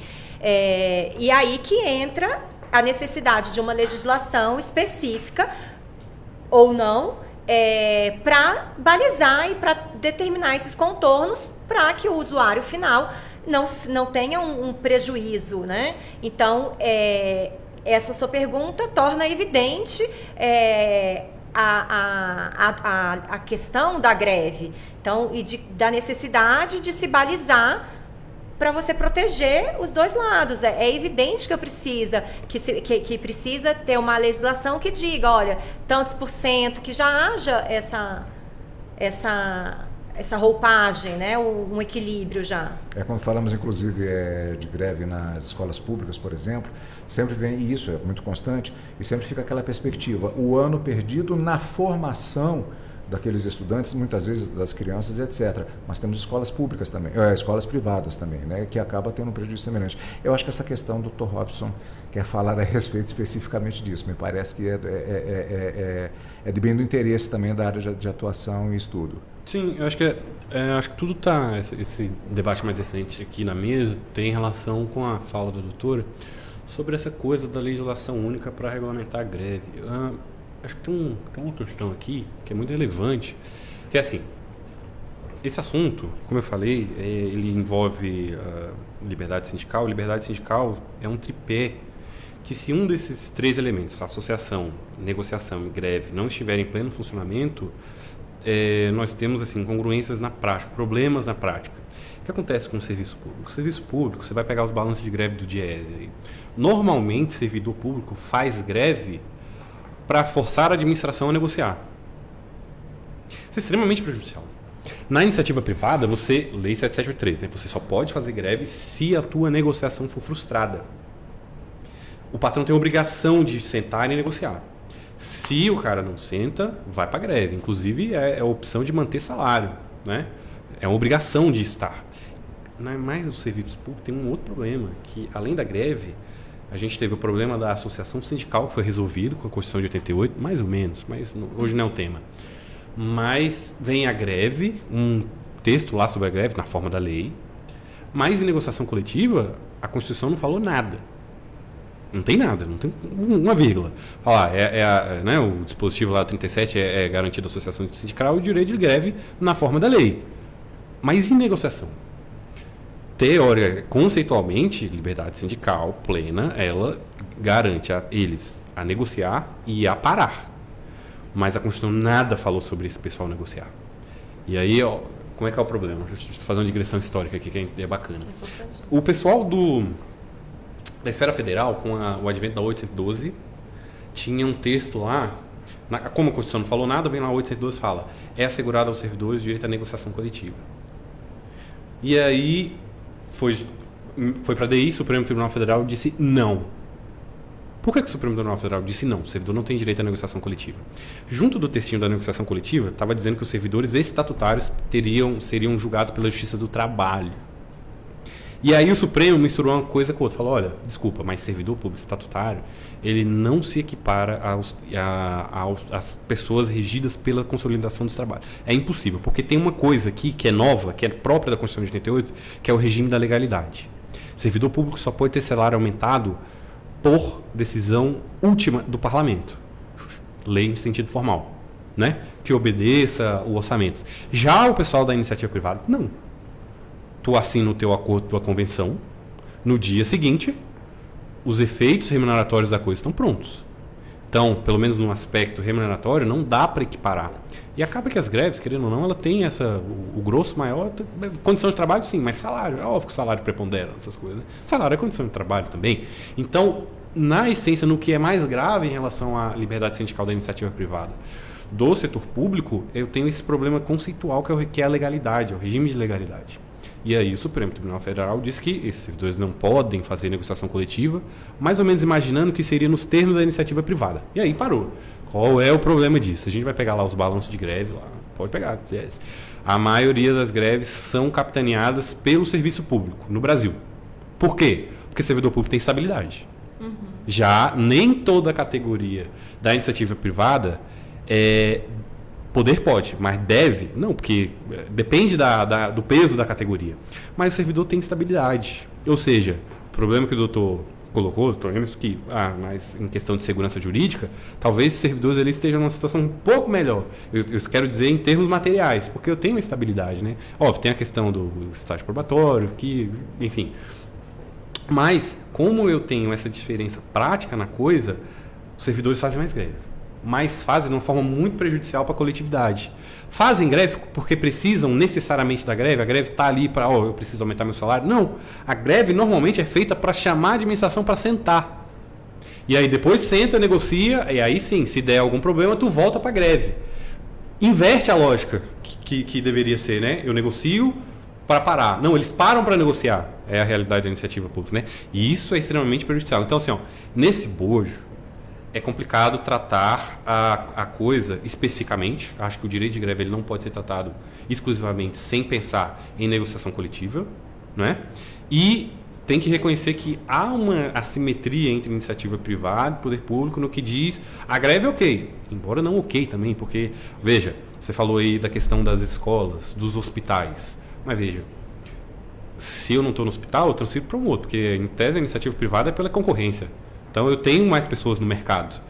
E aí que entra a necessidade de uma legislação específica ou não para balizar e para determinar esses contornos para que o usuário final não tenha um prejuízo, né? Então, essa sua pergunta torna evidente a questão da greve, então, da necessidade de se balizar para você proteger os dois lados. É evidente que que precisa ter uma legislação que diga, olha, tantos por cento, que já haja essa roupagem, né? Um equilíbrio já. Quando falamos, inclusive, de greve nas escolas públicas, por exemplo, sempre vem, e isso é muito constante, e sempre fica aquela perspectiva, o ano perdido na formação daqueles estudantes, muitas vezes das crianças, etc. Mas temos escolas públicas também, escolas privadas também, né, que acaba tendo um prejuízo semelhante. Eu acho que essa questão o Dr. Robson quer falar a respeito especificamente disso. Me parece que é de bem do interesse também da área de atuação e estudo. Sim, eu acho que tudo está, esse debate mais recente aqui na mesa tem relação com a fala da doutora sobre essa coisa da legislação única para regulamentar a greve. Acho que tem uma questão aqui que é muito relevante, que é assim, esse assunto, como eu falei, ele envolve liberdade sindical. Liberdade sindical é um tripé que, se um desses três elementos, associação, negociação e greve, não estiverem em pleno funcionamento, nós temos assim incongruências na prática, problemas na prática. O que acontece com o serviço público? O serviço público, você vai pegar os balanços de greve do Diese aí. Normalmente, o servidor público faz greve para forçar a administração a negociar. Isso é extremamente prejudicial. Na iniciativa privada, Lei 7783, né, você só pode fazer greve se a tua negociação for frustrada. O patrão tem a obrigação de sentar e negociar. Se o cara não senta, vai para greve. Inclusive, é a opção de manter salário, né? É uma obrigação de estar. Mas o serviço público tem um outro problema, que além da greve, a gente teve o problema da associação sindical, que foi resolvido com a Constituição de 88, mais ou menos, mas hoje não é o tema. Mas vem a greve, um texto lá sobre a greve, na forma da lei, mas em negociação coletiva, a Constituição não falou nada. Não tem nada, não tem uma vírgula. Olha lá, o dispositivo lá 37 é garantido à associação sindical e o direito de greve na forma da lei. Mas em negociação? Teórica, conceitualmente, liberdade sindical plena, ela garante a eles a negociar e a parar. Mas a Constituição nada falou sobre esse pessoal negociar. E aí, como é que é o problema? Deixa eu fazer uma digressão histórica aqui, que é bacana. O pessoal da esfera federal, com o advento da 812, tinha um texto lá, como a Constituição não falou nada, vem lá a 812 e fala: é assegurado aos servidores o direito à negociação coletiva. E aí foi para a DI, Supremo Tribunal Federal disse não. Por que o Supremo Tribunal Federal disse não? O servidor não tem direito à negociação coletiva. Junto do textinho da negociação coletiva, estava dizendo que os servidores estatutários seriam julgados pela Justiça do Trabalho. E aí o Supremo misturou uma coisa com outra. Falou, olha, desculpa, mas servidor público estatutário, ele não se equipara às pessoas regidas pela consolidação dos trabalhos. É impossível, porque tem uma coisa aqui que é nova, que é própria da Constituição de 88, que é o regime da legalidade. Servidor público só pode ter salário aumentado por decisão última do parlamento. Lei em sentido formal, né? Que obedeça o orçamento. Já o pessoal da iniciativa privada, não. Tu assina o teu acordo, tua convenção, no dia seguinte, os efeitos remuneratórios da coisa estão prontos. Então, pelo menos no aspecto remuneratório, não dá para equiparar. E acaba que as greves, querendo ou não, ela tem o grosso maior, condição de trabalho sim, mas salário, é óbvio que o salário prepondera, essas coisas, né? Salário é condição de trabalho também. Então, na essência, no que é mais grave em relação à liberdade sindical da iniciativa privada do setor público, eu tenho esse problema conceitual que é a legalidade, é o regime de legalidade. E aí o Supremo Tribunal Federal diz que esses servidores não podem fazer negociação coletiva, mais ou menos imaginando que seria nos termos da iniciativa privada. E aí parou. Qual é o problema disso? A gente vai pegar lá os balanços de greve, lá, pode pegar. A maioria das greves são capitaneadas pelo serviço público no Brasil. Por quê? Porque o servidor público tem estabilidade. Uhum. Já nem toda a categoria da iniciativa privada poder pode, mas deve, não, porque depende do peso da categoria. Mas o servidor tem estabilidade. Ou seja, o problema que o doutor colocou, doutor Emerson, que mas em questão de segurança jurídica, talvez os servidores ali estejam numa situação um pouco melhor. Eu quero dizer em termos materiais, porque eu tenho uma estabilidade, né? Óbvio, tem a questão do estágio probatório, enfim. Mas, como eu tenho essa diferença prática na coisa, os servidores fazem mais greve. mas fazem de uma forma muito prejudicial para a coletividade. Fazem greve porque precisam necessariamente da greve, a greve está ali para, eu preciso aumentar meu salário. Não, a greve normalmente é feita para chamar a administração para sentar. E aí depois senta, negocia, e aí sim, se der algum problema, tu volta para a greve. Inverte a lógica que deveria ser, né? Eu negocio para parar. Não, eles param para negociar. É a realidade da iniciativa pública, né? E isso é extremamente prejudicial. Então, assim, nesse bojo, é complicado tratar a coisa especificamente. Acho que o direito de greve ele não pode ser tratado exclusivamente sem pensar em negociação coletiva, né? E tem que reconhecer que há uma assimetria entre iniciativa privada e poder público no que diz a greve é ok, embora não ok também, porque, veja, você falou aí da questão das escolas, dos hospitais, mas veja, se eu não estou no hospital, eu transfiro para um outro, porque em tese a iniciativa privada é pela concorrência. Então eu tenho mais pessoas no mercado.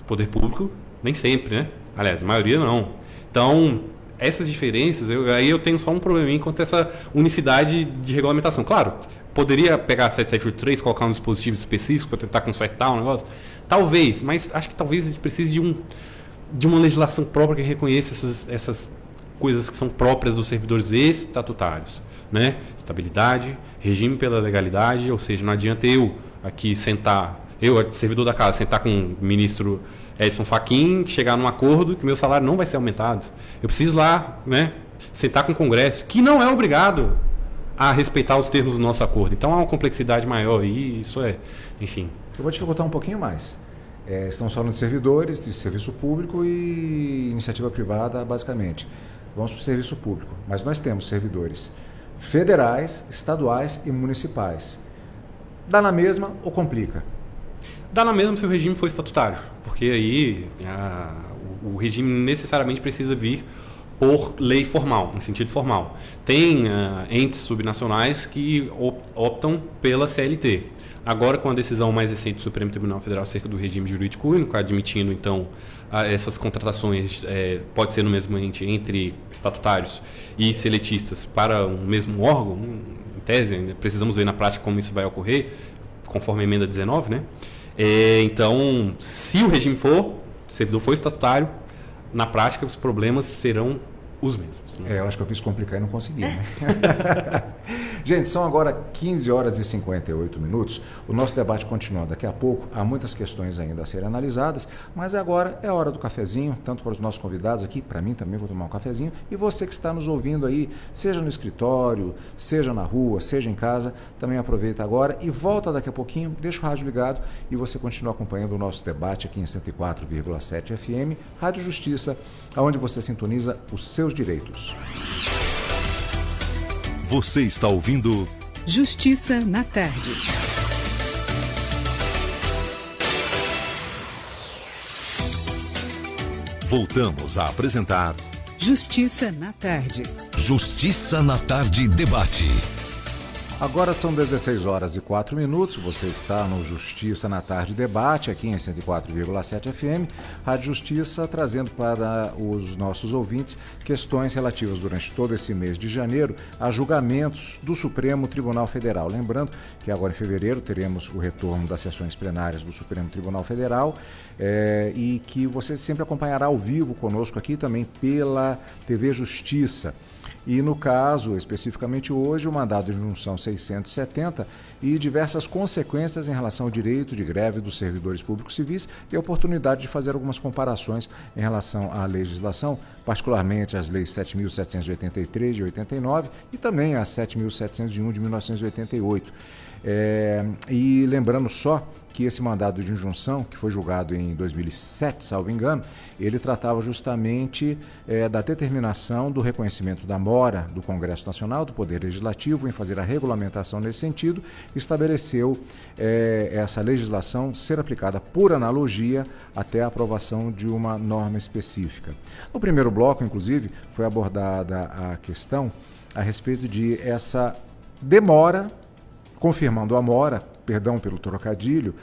O poder público, nem sempre, né? Aliás, a maioria não. Então, essas diferenças, aí eu tenho só um probleminha quanto a essa unicidade de regulamentação. Claro, poderia pegar a 7783, colocar um dispositivo específico para tentar consertar o negócio? Talvez, mas acho que talvez a gente precise de uma legislação própria que reconheça essas coisas que são próprias dos servidores estatutários, né? Estabilidade, regime pela legalidade, ou seja, não adianta eu aqui sentar, servidor da casa, sentar com o ministro Edson Fachin, chegar num acordo que meu salário não vai ser aumentado. Eu preciso lá, né, sentar com o Congresso, que não é obrigado a respeitar os termos do nosso acordo. Então há uma complexidade maior e isso é, enfim. Eu vou dificultar um pouquinho mais. Estamos falando de servidores, de serviço público e iniciativa privada, basicamente. Vamos para o serviço público, mas nós temos servidores federais, estaduais e municipais. Dá na mesma ou complica? Dá na mesma se o regime for estatutário, porque aí o regime necessariamente precisa vir por lei formal, em sentido formal. Tem entes subnacionais que optam pela CLT. Agora, com a decisão mais recente do Supremo Tribunal Federal acerca do regime jurídico único, admitindo, então, essas contratações, pode ser no mesmo ente entre estatutários e seletistas para um mesmo órgão, em tese, ainda precisamos ver na prática como isso vai ocorrer, conforme a emenda 19, né? Então, se o regime o servidor for estatutário, na prática os problemas serão os mesmos. Né? Eu acho que eu quis complicar e não consegui, né? Gente, são agora 15 horas e 58 minutos. O nosso debate continua daqui a pouco. Há muitas questões ainda a serem analisadas, mas agora é a hora do cafezinho, tanto para os nossos convidados aqui, para mim também vou tomar um cafezinho, e você que está nos ouvindo aí, seja no escritório, seja na rua, seja em casa, também aproveita agora e volta daqui a pouquinho, deixa o rádio ligado e você continua acompanhando o nosso debate aqui em 104,7 FM, Rádio Justiça, onde você sintoniza os seus direitos. Você está ouvindo Justiça na Tarde. Voltamos a apresentar Justiça na Tarde. Justiça na Tarde Debate. Agora são 16 horas e 4 minutos, você está no Justiça na Tarde Debate, aqui em 104,7 FM, Rádio Justiça, trazendo para os nossos ouvintes questões relativas durante todo esse mês de janeiro a julgamentos do Supremo Tribunal Federal. Lembrando que agora em fevereiro teremos o retorno das sessões plenárias do Supremo Tribunal Federal e que você sempre acompanhará ao vivo conosco aqui também pela TV Justiça. E no caso, especificamente hoje, o mandado de injunção 670 e diversas consequências em relação ao direito de greve dos servidores públicos civis e a oportunidade de fazer algumas comparações em relação à legislação, particularmente as leis 7.783 de 89 e também a 7.701 de 1988. E lembrando só que esse mandado de injunção, que foi julgado em 2007, salvo engano, ele tratava justamente da determinação do reconhecimento da mora do Congresso Nacional, do Poder Legislativo, em fazer a regulamentação nesse sentido, estabeleceu essa legislação ser aplicada por analogia até a aprovação de uma norma específica. No primeiro bloco, inclusive, foi abordada a questão a respeito de essa demora, confirmando a mora, perdão pelo trocadilho,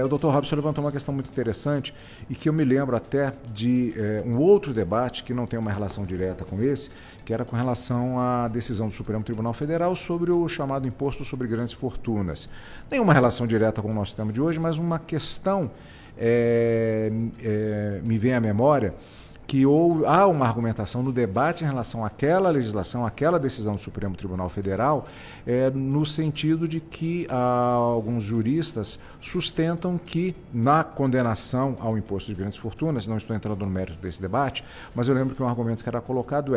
o Dr. Robson levantou uma questão muito interessante e que eu me lembro até de um outro debate que não tem uma relação direta com esse, que era com relação à decisão do Supremo Tribunal Federal sobre o chamado imposto sobre grandes fortunas. Nenhuma relação direta com o nosso tema de hoje, mas uma questão me vem à memória que há uma argumentação no debate em relação àquela legislação, àquela decisão do Supremo Tribunal Federal, no sentido de que alguns juristas sustentam que, na condenação ao imposto de grandes fortunas, não estou entrando no mérito desse debate, mas eu lembro que um argumento que era colocado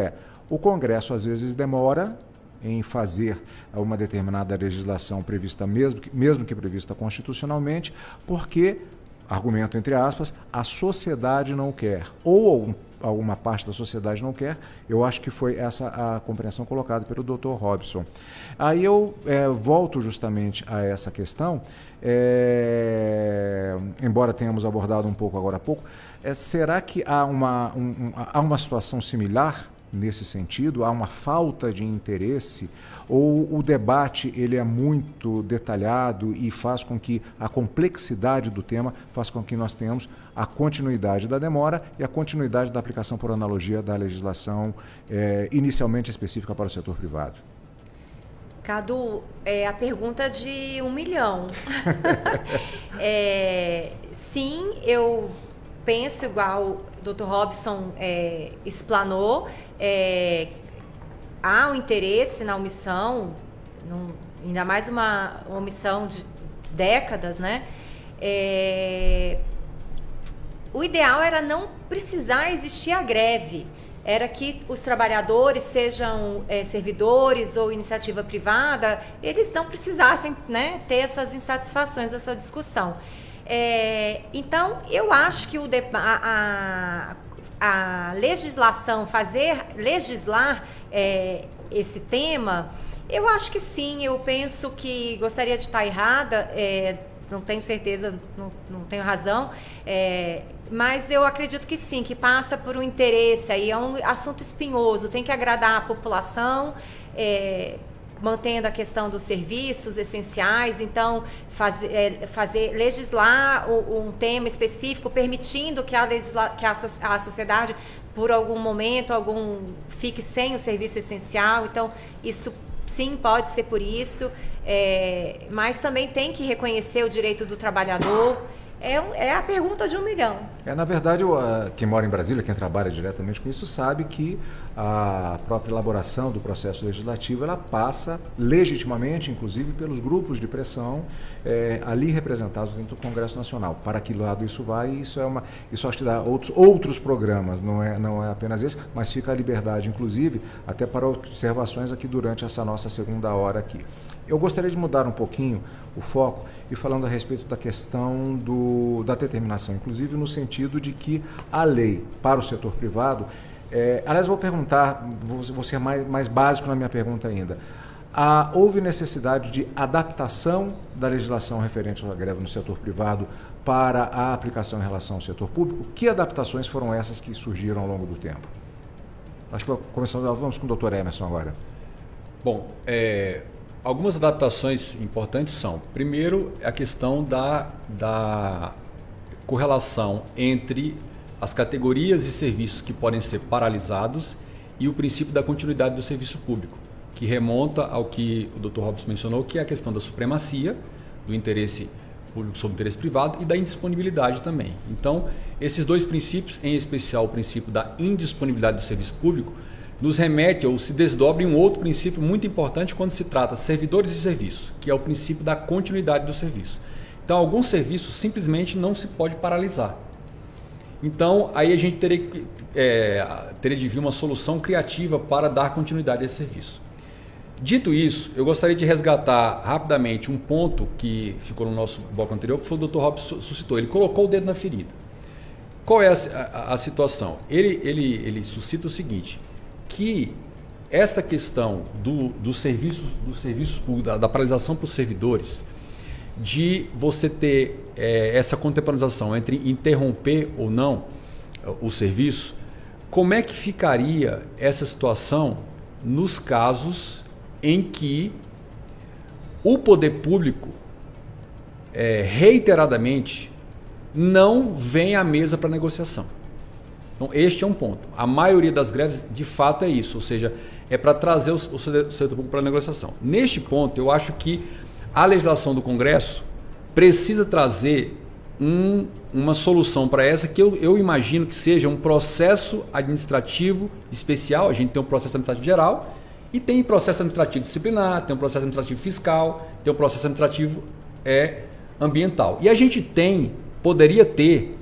o Congresso às vezes demora em fazer uma determinada legislação prevista, mesmo que prevista constitucionalmente, porque, argumento entre aspas, a sociedade não quer, ou alguma parte da sociedade não quer. Eu acho que foi essa a compreensão colocada pelo Dr. Robson. Aí eu volto justamente a essa questão, embora tenhamos abordado um pouco agora há pouco, será que há uma situação similar nesse sentido? Há uma falta de interesse, ou o debate ele é muito detalhado e faz com que a complexidade do tema faz com que nós tenhamos a continuidade da demora e a continuidade da aplicação por analogia da legislação inicialmente específica para o setor privado? Cadu, a pergunta de 1 milhão. Sim, eu penso igual o Dr. Robson explanou. Há um interesse na omissão, ainda mais uma omissão de décadas, né? O ideal era não precisar existir a greve, era que os trabalhadores, sejam servidores ou iniciativa privada, eles não precisassem, né, ter essas insatisfações, essa discussão. Então, eu acho que a legislação, legislar esse tema, eu acho que sim. Eu penso que, gostaria de estar errada, não tenho certeza, não tenho razão, mas eu acredito que sim, que passa por um interesse, aí é um assunto espinhoso, tem que agradar a população, mantendo a questão dos serviços essenciais. Então, legislar um tema específico, permitindo que a sociedade, por algum momento, fique sem o serviço essencial. Então, isso sim, pode ser por isso, mas também tem que reconhecer o direito do trabalhador. É a pergunta de 1 milhão. Na verdade, quem mora em Brasília, quem trabalha diretamente com isso, sabe que a própria elaboração do processo legislativo ela passa legitimamente, inclusive, pelos grupos de pressão ali representados dentro do Congresso Nacional. Para que lado isso vai, isso acho que dá outros programas, não é apenas esse, mas fica a liberdade, inclusive, até para observações aqui durante essa nossa segunda hora aqui. Eu gostaria de mudar um pouquinho o foco e falando a respeito da questão da determinação, inclusive no sentido de que a lei para o setor privado, aliás, vou perguntar, vou ser mais básico na minha pergunta ainda. Houve necessidade de adaptação da legislação referente à greve no setor privado para a aplicação em relação ao setor público? Que adaptações foram essas que surgiram ao longo do tempo? Acho que vamos com o Dr. Emerson agora. Bom, algumas adaptações importantes são, primeiro, a questão da correlação entre as categorias e serviços que podem ser paralisados e o princípio da continuidade do serviço público, que remonta ao que o Dr. Robson mencionou, que é a questão da supremacia do interesse público sobre o interesse privado e da indisponibilidade também. Então, esses dois princípios, em especial o princípio da indisponibilidade do serviço público, nos remete ou se desdobra em um outro princípio muito importante quando se trata de servidores e serviços, que é o princípio da continuidade do serviço. Então, alguns serviços simplesmente não se pode paralisar. Então, aí a gente teria de vir uma solução criativa para dar continuidade a esse serviço. Dito isso, eu gostaria de resgatar rapidamente um ponto que ficou no nosso bloco anterior, que foi o Dr. Robson suscitou. Ele colocou o dedo na ferida. Qual é a situação? Ele suscita o seguinte, que essa questão dos serviços públicos, da paralisação para os servidores, de você ter essa contemporaneização entre interromper ou não o serviço, como é que ficaria essa situação nos casos em que o poder público reiteradamente não vem à mesa para negociação? Então, este é um ponto. A maioria das greves, de fato, é isso, ou seja, é para trazer o setor público para a negociação. Neste ponto, eu acho que a legislação do Congresso precisa trazer uma solução para essa que eu imagino que seja um processo administrativo especial. A gente tem um processo administrativo geral e tem processo administrativo disciplinar, tem um processo administrativo fiscal, tem um processo administrativo ambiental. E a gente poderia ter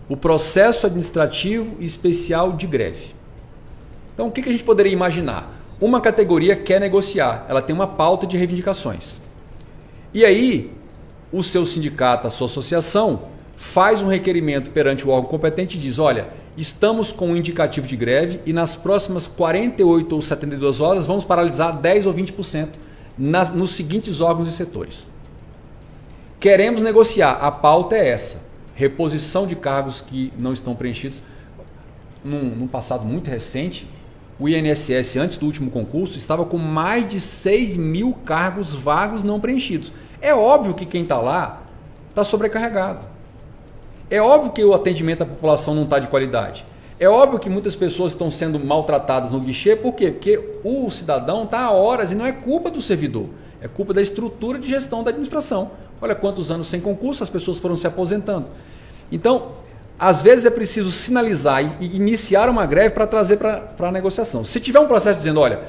o processo administrativo especial de greve. Então, o que a gente poderia imaginar? Uma categoria quer negociar, ela tem uma pauta de reivindicações. E aí, o seu sindicato, a sua associação, faz um requerimento perante o órgão competente e diz, olha, estamos com um indicativo de greve e nas próximas 48 ou 72 horas vamos paralisar 10 ou 20% nos seguintes órgãos e setores. Queremos negociar, a pauta é essa, reposição de cargos que não estão preenchidos. Num passado muito recente, o INSS, antes do último concurso, estava com mais de 6 mil cargos vagos não preenchidos. É óbvio que quem está lá está sobrecarregado. É óbvio que o atendimento à população não está de qualidade. É óbvio que muitas pessoas estão sendo maltratadas no guichê. Por quê? Porque o cidadão está há horas e não é culpa do servidor. É culpa da estrutura de gestão da administração. Olha quantos anos sem concurso as pessoas foram se aposentando. Então, às vezes é preciso sinalizar e iniciar uma greve para trazer para a negociação. Se tiver um processo dizendo, olha,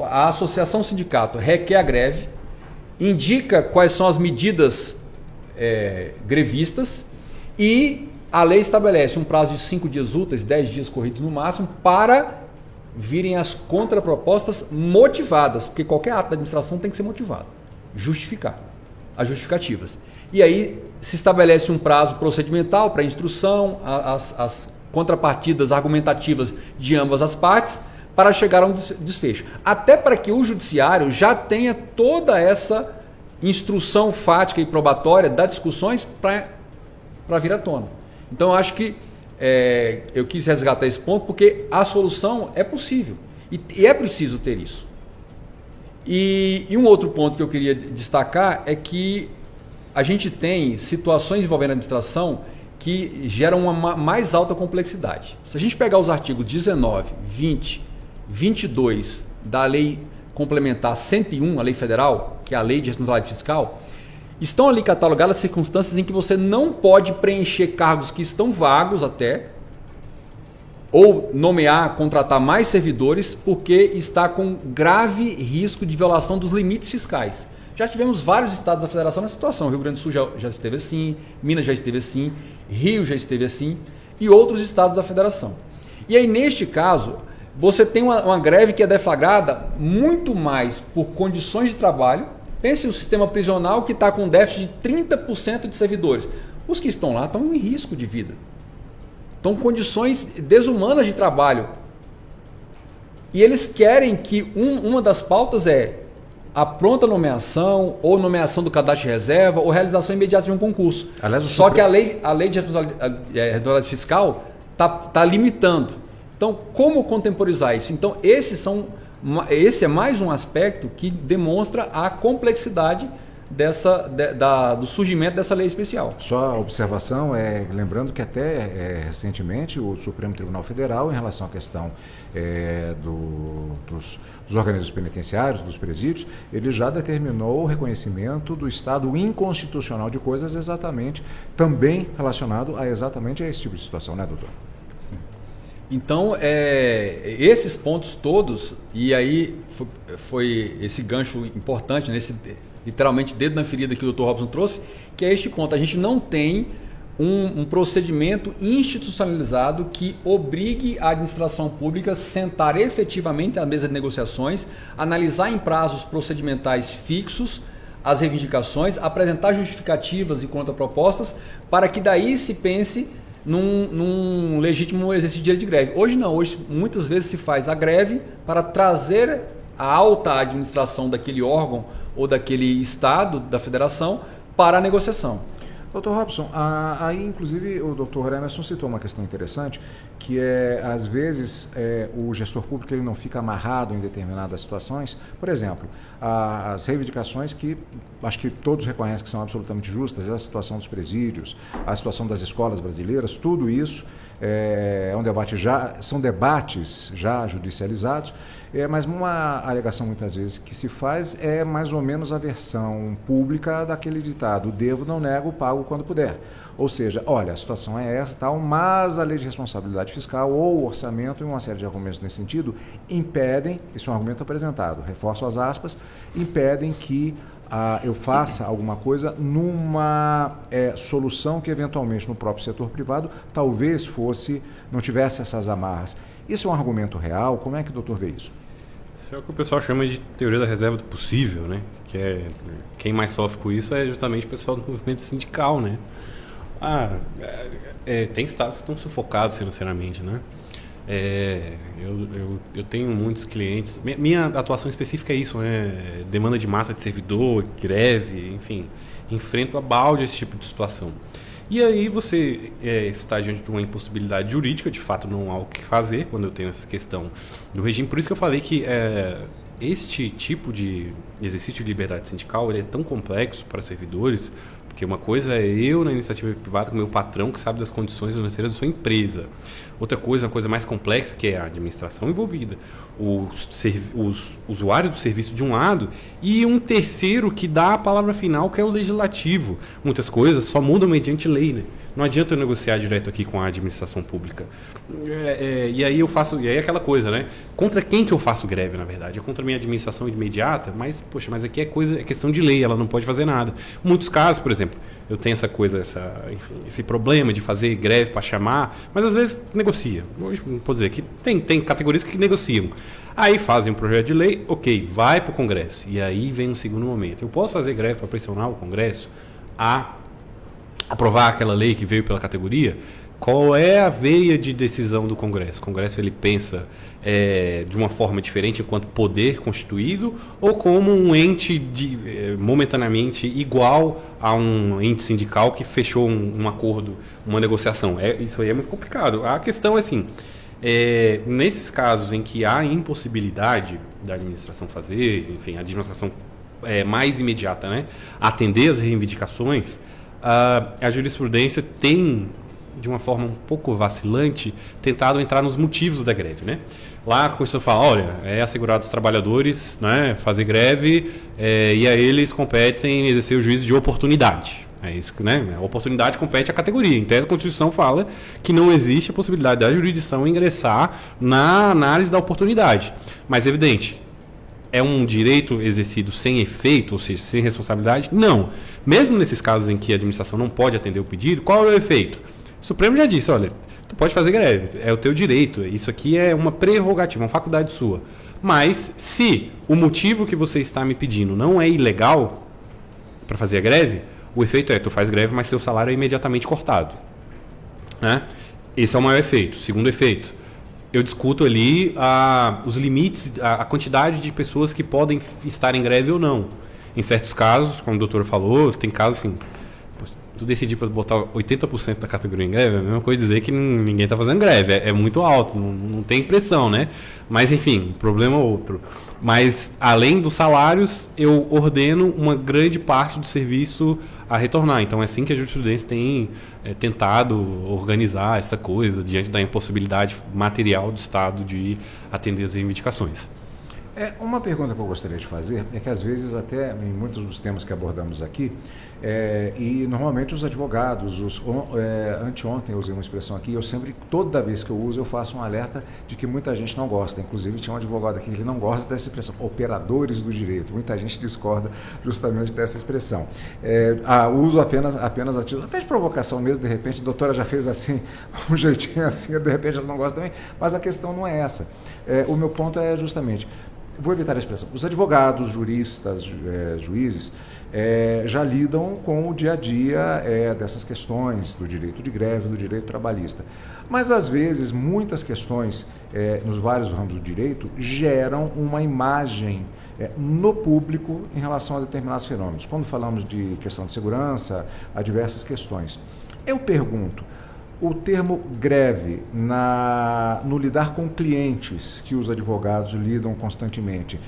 a associação sindicato requer a greve, indica quais são as medidas grevistas e a lei estabelece um prazo de 5 dias úteis, 10 dias corridos no máximo, para virem as contrapropostas motivadas, porque qualquer ato da administração tem que ser motivado, justificar as justificativas. E aí se estabelece um prazo procedimental para instrução, as contrapartidas argumentativas de ambas as partes, para chegar a um desfecho. Até para que o judiciário já tenha toda essa instrução fática e probatória das discussões para vir à tona. Então, eu acho que eu quis resgatar esse ponto porque a solução é possível e é preciso ter isso. E um outro ponto que eu queria destacar é que a gente tem situações envolvendo a administração que geram uma mais alta complexidade. Se a gente pegar os artigos 19, 20, 22 da Lei Complementar 101, a Lei Federal, que é a Lei de Responsabilidade Fiscal, estão ali catalogadas as circunstâncias em que você não pode preencher cargos que estão vagos até, ou nomear, contratar mais servidores, porque está com grave risco de violação dos limites fiscais. Já tivemos vários estados da federação nessa situação. Rio Grande do Sul já esteve assim, Minas já esteve assim, Rio já esteve assim e outros estados da federação. E aí, neste caso, você tem uma greve que é deflagrada muito mais por condições de trabalho. Pense no sistema prisional que está com déficit de 30% de servidores. Os que estão lá estão em risco de vida. Estão em condições desumanas de trabalho. E eles querem que uma das pautas a pronta nomeação, ou nomeação do cadastro de reserva, ou realização imediata de um concurso. Aliás, só que a lei de responsabilidade fiscal está limitando. Então, como contemporizar isso? Então, esse é mais um aspecto que demonstra a complexidade do surgimento dessa lei especial. Só a observação, lembrando que até recentemente o Supremo Tribunal Federal, em relação à questão dos organismos penitenciários, dos presídios, ele já determinou o reconhecimento do estado inconstitucional de coisas exatamente, também relacionado a esse tipo de situação, né, doutor? Sim. Então, esses pontos todos, e aí foi esse gancho importante, literalmente dedo na ferida que o Dr. Robson trouxe, que é este ponto. A gente não tem um procedimento institucionalizado que obrigue a administração pública a sentar efetivamente à mesa de negociações, analisar em prazos procedimentais fixos as reivindicações, apresentar justificativas e contrapropostas, para que daí se pense num legítimo exercício de direito de greve. Hoje não, hoje muitas vezes se faz a greve para trazer a alta administração daquele órgão ou daquele estado, da federação, para a negociação. Dr. Robson, aí inclusive o Dr. Emerson citou uma questão interessante, que às vezes o gestor público ele não fica amarrado em determinadas situações. Por exemplo, as reivindicações que acho que todos reconhecem que são absolutamente justas, a situação dos presídios, a situação das escolas brasileiras, tudo isso são debates já judicializados, mas uma alegação muitas vezes que se faz é mais ou menos a versão pública daquele ditado: devo, não nego, pago, fiscal quando puder. Ou seja, olha, a situação é essa, tal, mas a lei de responsabilidade fiscal ou o orçamento e uma série de argumentos nesse sentido impedem, isso é um argumento apresentado, reforço as aspas, impedem que eu faça alguma coisa numa solução que eventualmente no próprio setor privado talvez não tivesse essas amarras. Isso é um argumento real? Como é que o doutor vê isso? Isso é o que o pessoal chama de teoria da reserva do possível, né? Quem mais sofre com isso é justamente o pessoal do movimento sindical, né? Tem estados que estão sufocados financeiramente, né? Eu tenho muitos clientes. Minha atuação específica é isso, né? Demanda de massa de servidor, greve, enfim. Enfrento a balde esse tipo de situação. E aí você está diante de uma impossibilidade jurídica, de fato não há o que fazer quando eu tenho essa questão do regime. Por isso que eu falei que este tipo de exercício de liberdade sindical ele é tão complexo para servidores, porque uma coisa é eu na iniciativa privada com meu patrão que sabe das condições financeiras da sua empresa. Outra coisa, uma coisa mais complexa, que é a administração envolvida, os usuários do serviço de um lado e um terceiro que dá a palavra final, que é o legislativo. Muitas coisas só mudam mediante lei, né? Não adianta eu negociar direto aqui com a administração pública. E aí é aquela coisa, né? Contra quem que eu faço greve, na verdade? É contra a minha administração imediata, mas aqui é questão de lei, ela não pode fazer nada. Em muitos casos, por exemplo, eu tenho essa coisa, esse problema de fazer greve para chamar, mas às vezes negocia. Hoje, não posso dizer que tem categorias que negociam. Aí fazem um projeto de lei, ok, vai para o Congresso. E aí vem um segundo momento. Eu posso fazer greve para pressionar o Congresso a aprovar aquela lei que veio pela categoria? Qual é a veia de decisão do Congresso? O Congresso ele pensa de uma forma diferente enquanto poder constituído ou como um ente momentaneamente igual a um ente sindical que fechou um acordo, uma negociação? Isso aí é muito complicado. A questão é assim, nesses casos em que há impossibilidade da administração fazer, enfim, a administração mais imediata, né, atender as reivindicações, a jurisprudência tem, de uma forma um pouco vacilante, tentado entrar nos motivos da greve, né? Lá a Constituição fala, olha, é assegurado aos trabalhadores, né, fazer greve e a eles competem exercer o juízo de oportunidade. É isso, né? A oportunidade compete à categoria. Em tese, a Constituição fala que não existe a possibilidade da jurisdição ingressar na análise da oportunidade. Mas, evidente, é um direito exercido sem efeito, ou seja, sem responsabilidade? Não. Mesmo nesses casos em que a administração não pode atender o pedido, qual é o efeito? O Supremo já disse, olha, tu pode fazer greve, é o teu direito, isso aqui é uma prerrogativa, uma faculdade sua. Mas, se o motivo que você está me pedindo não é ilegal para fazer a greve, o efeito tu faz greve, mas seu salário é imediatamente cortado. Né? Esse é o maior efeito. Segundo efeito, eu discuto ali os limites, a quantidade de pessoas que podem estar em greve ou não. Em certos casos, como o doutor falou, tem casos assim, tu decidir para botar 80% da categoria em greve, é a mesma coisa dizer que ninguém está fazendo greve, é muito alto, não tem pressão, né? Mas enfim, problema é outro. Mas além dos salários, eu ordeno uma grande parte do serviço a retornar. Então é assim que a jurisprudência tem tentado organizar essa coisa diante da impossibilidade material do Estado de atender as reivindicações. Uma pergunta que eu gostaria de fazer é que às vezes até em muitos dos temas que abordamos aqui, e normalmente os advogados, anteontem eu usei uma expressão aqui, toda vez que eu uso eu faço um alerta de que muita gente não gosta, inclusive tinha um advogado aqui que não gosta dessa expressão, operadores do direito, muita gente discorda justamente dessa expressão. Uso apenas a título, até de provocação mesmo, de repente a doutora já fez assim, um jeitinho assim, de repente ela não gosta também, mas a questão não é essa. O meu ponto é justamente, vou evitar a expressão, os advogados, juristas, juízes, já lidam com o dia a dia dessas questões do direito de greve, do direito trabalhista. Mas, às vezes, muitas questões nos vários ramos do direito geram uma imagem no público em relação a determinados fenômenos. Quando falamos de questão de segurança, há diversas questões. Eu pergunto, o termo greve no lidar com clientes que os advogados lidam constantemente,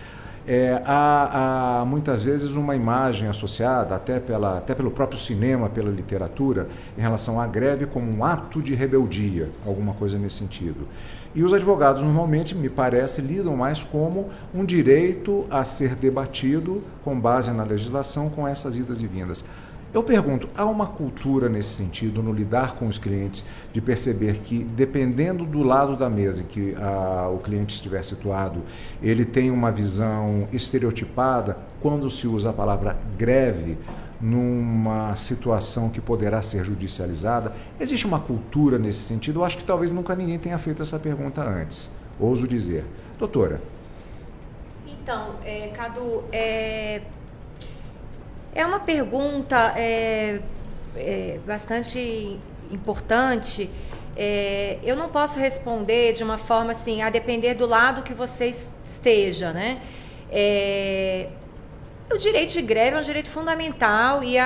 há muitas vezes uma imagem associada, até pelo próprio cinema, pela literatura, em relação à greve como um ato de rebeldia, alguma coisa nesse sentido. E os advogados normalmente, me parece, lidam mais como um direito a ser debatido com base na legislação, com essas idas e vindas. Eu pergunto, há uma cultura nesse sentido, no lidar com os clientes, de perceber que, dependendo do lado da mesa em que o cliente estiver situado, ele tem uma visão estereotipada quando se usa a palavra greve numa situação que poderá ser judicializada? Existe uma cultura nesse sentido? Eu acho que talvez nunca ninguém tenha feito essa pergunta antes. Ouso dizer. Doutora. Então, Cadu, é uma pergunta bastante importante. Eu não posso responder de uma forma assim, a depender do lado que você esteja, né? O direito de greve é um direito fundamental e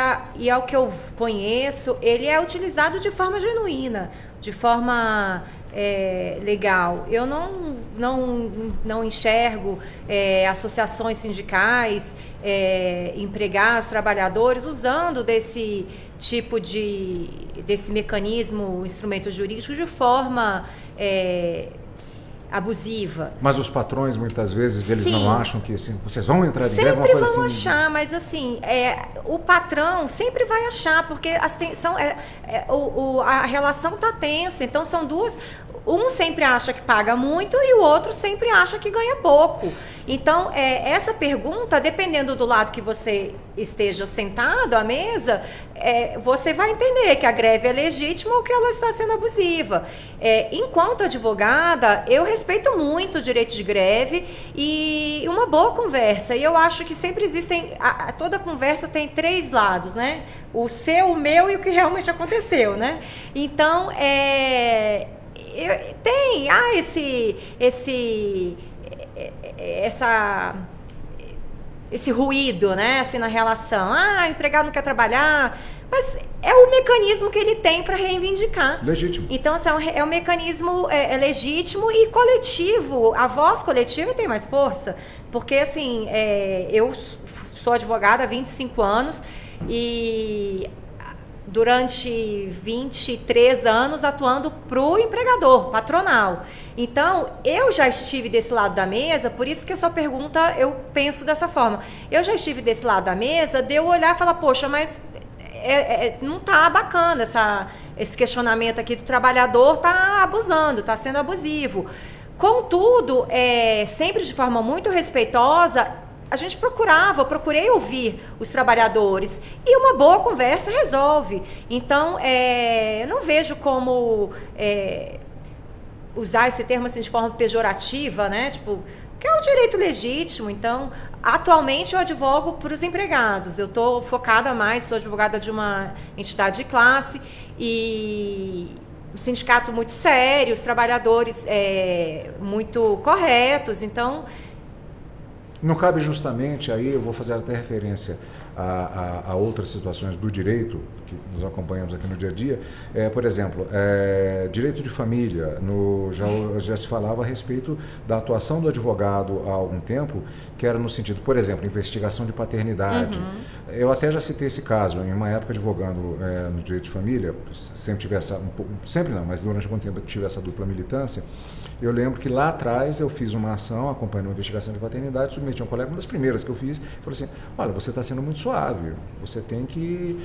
ao que eu conheço, ele é utilizado de forma genuína, de forma legal. Eu não enxergo associações sindicais, empregados, trabalhadores usando desse tipo desse mecanismo, instrumento jurídico de forma abusiva. Mas os patrões, muitas vezes, eles Sim. não acham que assim, vocês vão entrar em greve? Sempre Uma coisa vão assim... achar, mas assim, o patrão sempre vai achar, porque a relação está tensa, então são duas... Um sempre acha que paga muito e o outro sempre acha que ganha pouco. Então, essa pergunta, dependendo do lado que você esteja sentado à mesa, você vai entender que a greve é legítima ou que ela está sendo abusiva. Enquanto advogada, eu respeito muito o direito de greve e uma boa conversa. E eu acho que sempre existem... toda conversa tem 3 lados, né? O seu, o meu e o que realmente aconteceu, né? Então, tem esse ruído, né, assim, na relação. O empregado não quer trabalhar, mas é o mecanismo que ele tem para reivindicar. Legítimo. Então, assim, é um mecanismo legítimo e coletivo. A voz coletiva tem mais força, porque, assim, eu sou advogada há 25 anos e... durante 23 anos atuando para o empregador, patronal. Então, eu já estive desse lado da mesa, por isso que a sua pergunta eu penso dessa forma. Eu já estive desse lado da mesa, de eu olhar e falar, poxa, mas não tá bacana esse questionamento aqui do trabalhador, tá abusando, tá sendo abusivo. Contudo, sempre de forma muito respeitosa, eu procurei ouvir os trabalhadores e uma boa conversa resolve. Então, eu não vejo como usar esse termo assim de forma pejorativa, né? Tipo, que é um direito legítimo. Então, atualmente eu advogo para os empregados. Eu estou focada mais, sou advogada de uma entidade de classe e o sindicato muito sério, os trabalhadores muito corretos. Então, não cabe justamente, aí eu vou fazer até referência a outras situações do direito que nos acompanhamos aqui no dia a dia. Por exemplo, direito de família, já se falava a respeito da atuação do advogado há algum tempo, que era no sentido, por exemplo, investigação de paternidade. Uhum. Eu até já citei esse caso, em uma época advogando no direito de família, sempre tive sempre não, mas durante algum tempo eu tive essa dupla militância. Eu lembro que lá atrás eu fiz uma ação acompanhando uma investigação de paternidade, submeti a um colega, uma das primeiras que eu fiz, falou assim, olha, você está sendo muito suave, você tem que...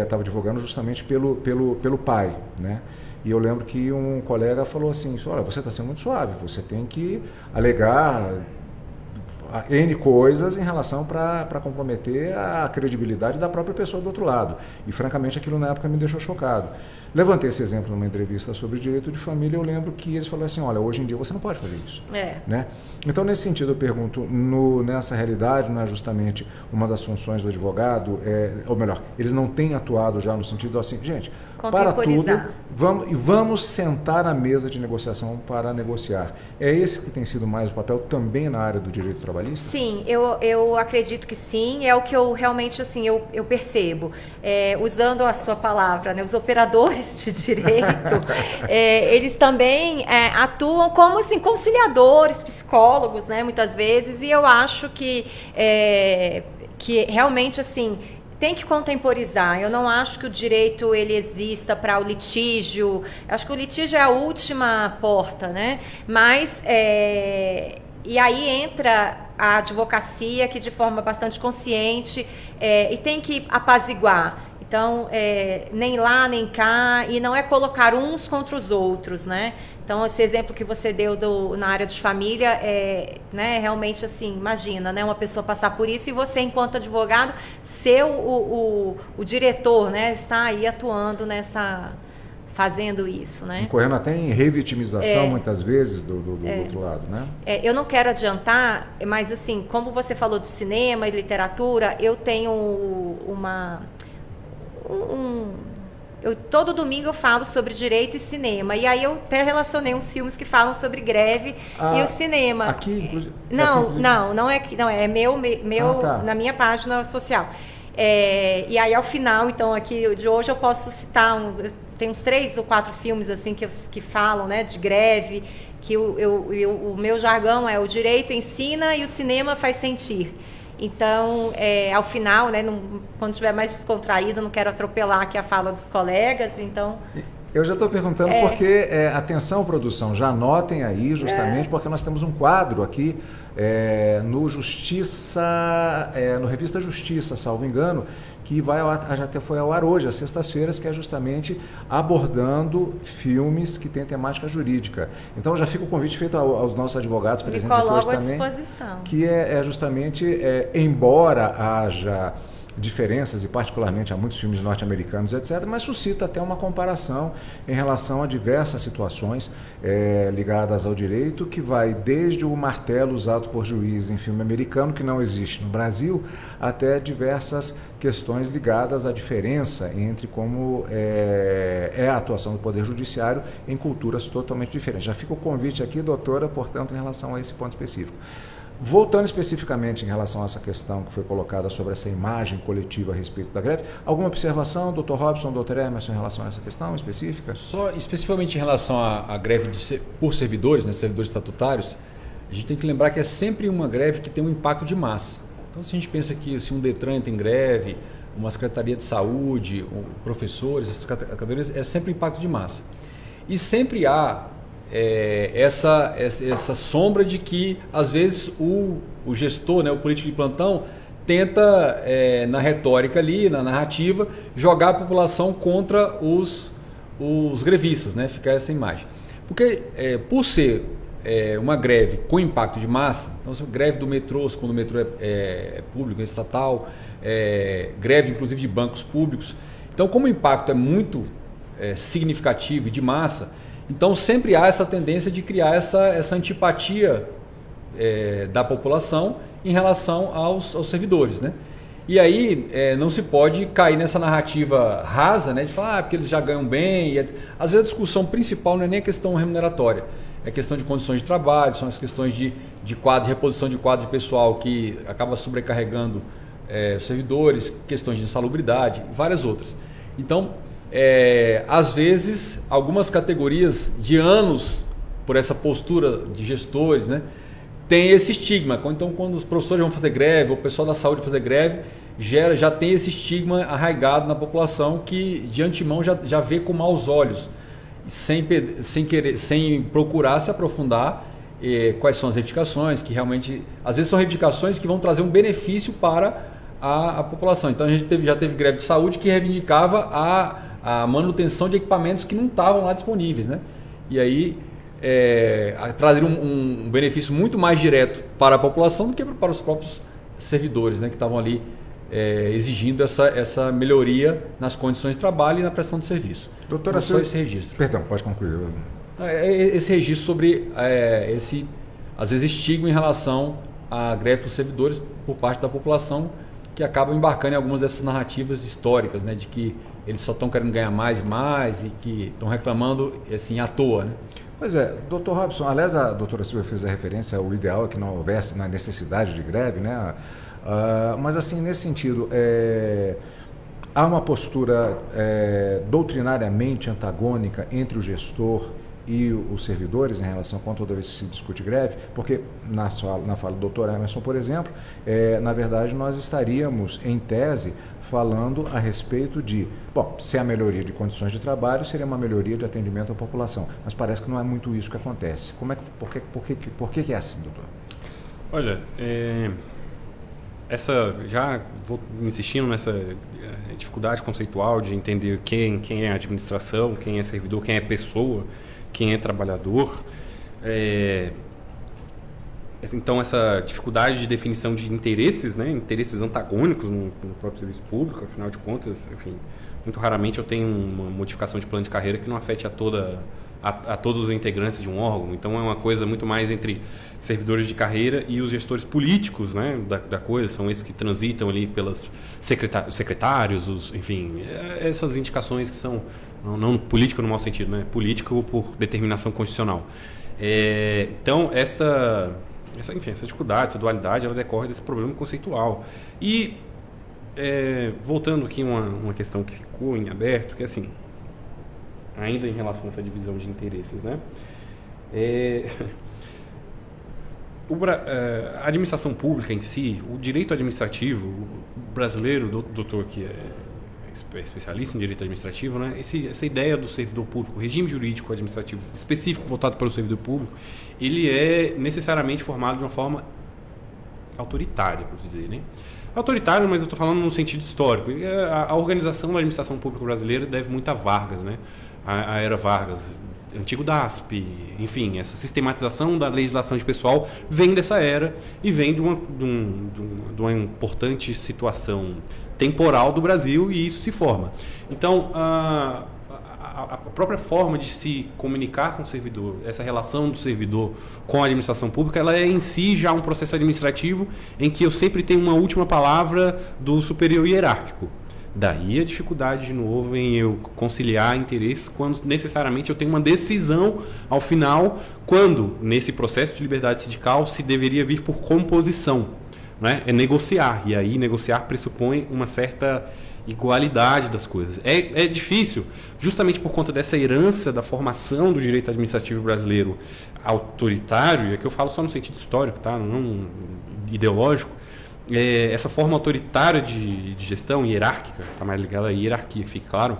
Estava advogando justamente pelo pai, né? E eu lembro que um colega falou assim, olha, você está sendo muito suave, você tem que alegar N coisas em relação para comprometer a credibilidade da própria pessoa do outro lado. E, francamente, aquilo na época me deixou chocado. Levantei esse exemplo numa entrevista sobre direito de família, eu lembro que eles falaram assim, olha, hoje em dia você não pode fazer isso. Né? Então, nesse sentido, eu pergunto, nessa realidade, não é justamente uma das funções do advogado, ou melhor, eles não têm atuado já no sentido assim, gente, para tudo, vamos sentar à mesa de negociação para negociar. É esse que tem sido mais o papel também na área do direito trabalhista? Sim, eu acredito que sim, é o que eu realmente, assim, eu percebo. Usando a sua palavra, né, os operadores de direito, eles também atuam como, assim, conciliadores, psicólogos, né, muitas vezes, e eu acho que realmente, assim, tem que contemporizar. Eu não acho que o direito ele exista para o litígio. Acho que o litígio é a última porta, né? Mas e aí entra a advocacia que de forma bastante consciente e tem que apaziguar. Então, nem lá, nem cá, e não é colocar uns contra os outros, né? Então, esse exemplo que você deu na área de família, né, realmente assim, imagina, né, uma pessoa passar por isso e você, enquanto advogado, ser o diretor, né, está aí atuando fazendo isso, né? Incorrendo até em revitimização, muitas vezes, do outro lado, né? Eu não quero adiantar, mas assim, como você falou de cinema e literatura, eu tenho todo domingo eu falo sobre direito e cinema. E aí eu até relacionei uns filmes que falam sobre greve e o cinema. Aqui, inclusive. Não é meu tá. Na minha página social. E aí ao final, então, aqui de hoje eu posso citar tem uns 3 ou 4 filmes assim que falam, né, de greve, que o meu jargão é: o direito ensina e o cinema faz sentir. Então, ao final, né, quando estiver mais descontraído, não quero atropelar aqui a fala dos colegas, então... Eu já estou perguntando porque, atenção, produção, já anotem aí, justamente porque nós temos um quadro aqui no Revista Justiça, salvo engano, que já até foi ao ar hoje, às sextas-feiras, que é justamente abordando filmes que têm temática jurídica. Então já fica o convite feito aos nossos advogados presentes aqui hoje também. Me coloco à disposição. Que é justamente, embora haja diferenças, e particularmente há muitos filmes norte-americanos, etc., mas suscita até uma comparação em relação a diversas situações ligadas ao direito, que vai desde o martelo usado por juiz em filme americano, que não existe no Brasil, até diversas questões ligadas à diferença entre como é a atuação do Poder Judiciário em culturas totalmente diferentes. Já fica o convite aqui, doutora, portanto, em relação a esse ponto específico. Voltando especificamente em relação a essa questão que foi colocada sobre essa imagem coletiva a respeito da greve, alguma observação, Dr. Robson, Dr. Emerson, em relação a essa questão específica? Só especificamente em relação à greve por servidores, né, servidores estatutários, a gente tem que lembrar que é sempre uma greve que tem um impacto de massa. Então, se a gente pensa que se um Detran tem greve, uma Secretaria de Saúde, professores, essas categorias, é sempre impacto de massa. E sempre há essa sombra de que, às vezes, o gestor, né, o político de plantão, tenta, na retórica ali, na narrativa, jogar a população contra os grevistas, né, ficar essa imagem. Porque, por ser uma greve com impacto de massa, então, greve do metrô, quando o metrô é público, é estatal, greve, inclusive, de bancos públicos. Então, como o impacto é muito significativo e de massa, então sempre há essa tendência de criar essa antipatia da população em relação aos servidores, né? E aí não se pode cair nessa narrativa rasa, né, de falar porque eles já ganham bem. Às vezes a discussão principal não é nem a questão remuneratória, é a questão de condições de trabalho, são as questões de quadro, de reposição de quadro de pessoal que acaba sobrecarregando os servidores, questões de insalubridade, várias outras. Então, às vezes, algumas categorias de anos por essa postura de gestores, né, tem esse estigma. Então, quando os professores vão fazer greve, ou o pessoal da saúde fazer greve, já tem esse estigma arraigado na população que de antemão já vê com maus olhos, sem procurar se aprofundar quais são as reivindicações, que realmente, às vezes são reivindicações que vão trazer um benefício para a população. Então, a gente já teve greve de saúde que reivindicava a manutenção de equipamentos que não estavam lá disponíveis, né? E aí trazer um benefício muito mais direto para a população do que para os próprios servidores, né, que estavam ali exigindo essa melhoria nas condições de trabalho e na prestação de serviço. Doutora, só esse registro. Perdão, pode concluir. Esse registro sobre esse, às vezes, estigma em relação à greve dos servidores por parte da população, que acaba embarcando em algumas dessas narrativas históricas, né, de que eles só estão querendo ganhar mais e mais e que estão reclamando assim à toa, né? Pois é, doutor Robson, aliás, a doutora Silvia fez a referência, o ideal é que não houvesse na necessidade de greve, né? Mas assim, nesse sentido, há uma postura doutrinariamente antagônica entre o gestor e os servidores em relação a quando toda vez que se discute greve, porque na fala do doutor Emerson, por exemplo, na verdade nós estaríamos, em tese, falando a respeito de, se a melhoria de condições de trabalho seria uma melhoria de atendimento à população, mas parece que não é muito isso que acontece. Por que é assim, doutor? Olha, já vou insistindo nessa dificuldade conceitual de entender quem é administração, quem é servidor, quem é pessoa, quem é trabalhador. Então, essa dificuldade de definição de interesses, né, interesses antagônicos no próprio serviço público, afinal de contas, enfim, muito raramente eu tenho uma modificação de plano de carreira que não afete a todos os integrantes de um órgão. Então, é uma coisa muito mais entre servidores de carreira e os gestores políticos, né, da coisa. São esses que transitam ali pelos secretários, enfim, essas indicações que são, não político no mau sentido, né, político por determinação constitucional. Então, essa dificuldade, essa dualidade, ela decorre desse problema conceitual. E, voltando aqui uma questão que ficou em aberto, que é assim, ainda em relação a essa divisão de interesses, né? A administração pública em si, o direito administrativo, o brasileiro, o doutor que é especialista em direito administrativo, né? Essa ideia do servidor público, o regime jurídico administrativo específico voltado para o servidor público, ele é necessariamente formado de uma forma autoritária, por dizer, né? Autoritário, mas eu estou falando no sentido histórico. A organização da administração pública brasileira deve muito a Vargas, né? A era Vargas, antigo DASP, enfim, essa sistematização da legislação de pessoal vem dessa era e vem de uma importante situação temporal do Brasil, e isso se forma. Então, a própria forma de se comunicar com o servidor, essa relação do servidor com a administração pública, ela é em si já um processo administrativo em que eu sempre tenho uma última palavra do superior hierárquico. Daí a dificuldade, de novo, em eu conciliar interesses quando necessariamente eu tenho uma decisão ao final, quando nesse processo de liberdade sindical se deveria vir por composição, né? É negociar, e aí negociar pressupõe uma certa igualdade das coisas. É difícil, justamente por conta dessa herança da formação do direito administrativo brasileiro autoritário, e aqui eu falo só no sentido histórico, tá? Não ideológico. Essa forma autoritária de gestão, hierárquica, está mais ligada à hierarquia, que fique claro,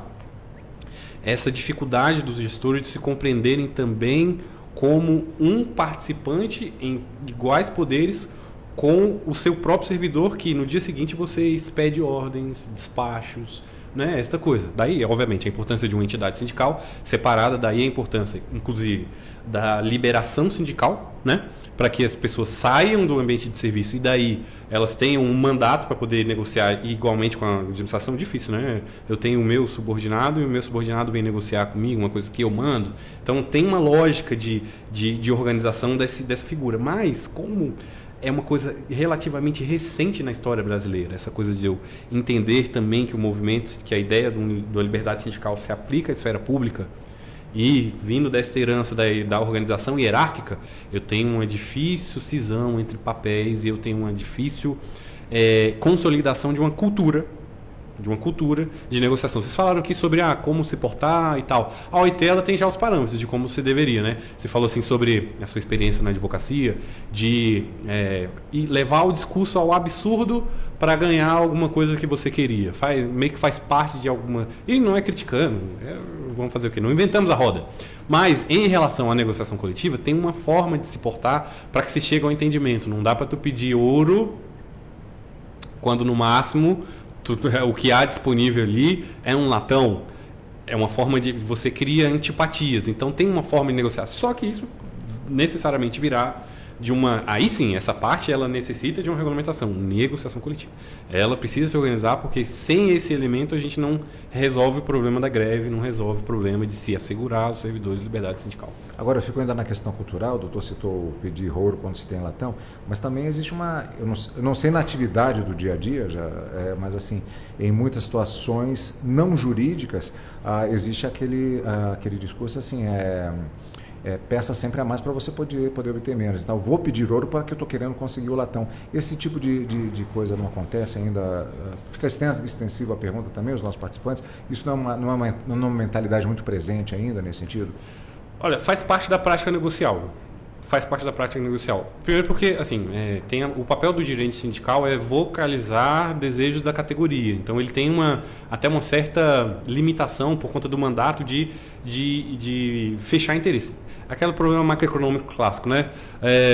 essa dificuldade dos gestores de se compreenderem também como um participante em iguais poderes com o seu próprio servidor, que no dia seguinte você expede ordens, despachos, né, esta coisa. Daí, obviamente, a importância de uma entidade sindical separada, daí a importância, inclusive, da liberação sindical, né, para que as pessoas saiam do ambiente de serviço e daí elas tenham um mandato para poder negociar igualmente com a administração. Difícil, né? Eu tenho o meu subordinado e o meu subordinado vem negociar comigo uma coisa que eu mando. Então, tem uma lógica de organização dessa figura. Mas, como é uma coisa relativamente recente na história brasileira, essa coisa de eu entender também que o movimento, que a ideia da liberdade sindical se aplica à esfera pública, e vindo dessa herança da organização hierárquica, eu tenho uma difícil cisão entre papéis e eu tenho uma difícil consolidação de uma cultura de negociação. Vocês falaram aqui sobre como se portar e tal. A OIT, ela tem já os parâmetros de como se deveria, né? Você falou assim sobre a sua experiência na advocacia, de levar o discurso ao absurdo para ganhar alguma coisa que você queria. Meio que faz parte de alguma... E não é criticando, vamos fazer o quê? Não inventamos a roda. Mas, em relação à negociação coletiva, tem uma forma de se portar para que se chegue ao entendimento. Não dá para tu pedir ouro quando, no máximo, o que há disponível ali é um latão. É uma forma de... Você cria antipatias. Então, tem uma forma de negociar. Só que isso necessariamente virá de uma... Aí sim, essa parte ela necessita de uma regulamentação, negociação coletiva. Ela precisa se organizar, porque sem esse elemento a gente não resolve o problema da greve, não resolve o problema de se assegurar aos servidores de liberdade sindical. Agora, eu fico ainda na questão cultural, o doutor citou pedir ouro quando se tem latão, mas também existe eu não sei na atividade do dia a dia, mas assim, em muitas situações não jurídicas, existe aquele discurso assim, peça sempre a mais para você poder obter menos. Então, eu vou pedir ouro porque eu estou querendo conseguir o latão. Esse tipo de coisa não acontece ainda? Fica extensiva a pergunta também aos nossos participantes. Isso não é uma mentalidade muito presente ainda nesse sentido? Olha, faz parte da prática negocial. faz parte da prática negocial? Primeiro porque, assim, o papel do dirigente sindical é vocalizar desejos da categoria. Então, ele tem até uma certa limitação por conta do mandato de fechar interesse. Aquele problema macroeconômico clássico, né?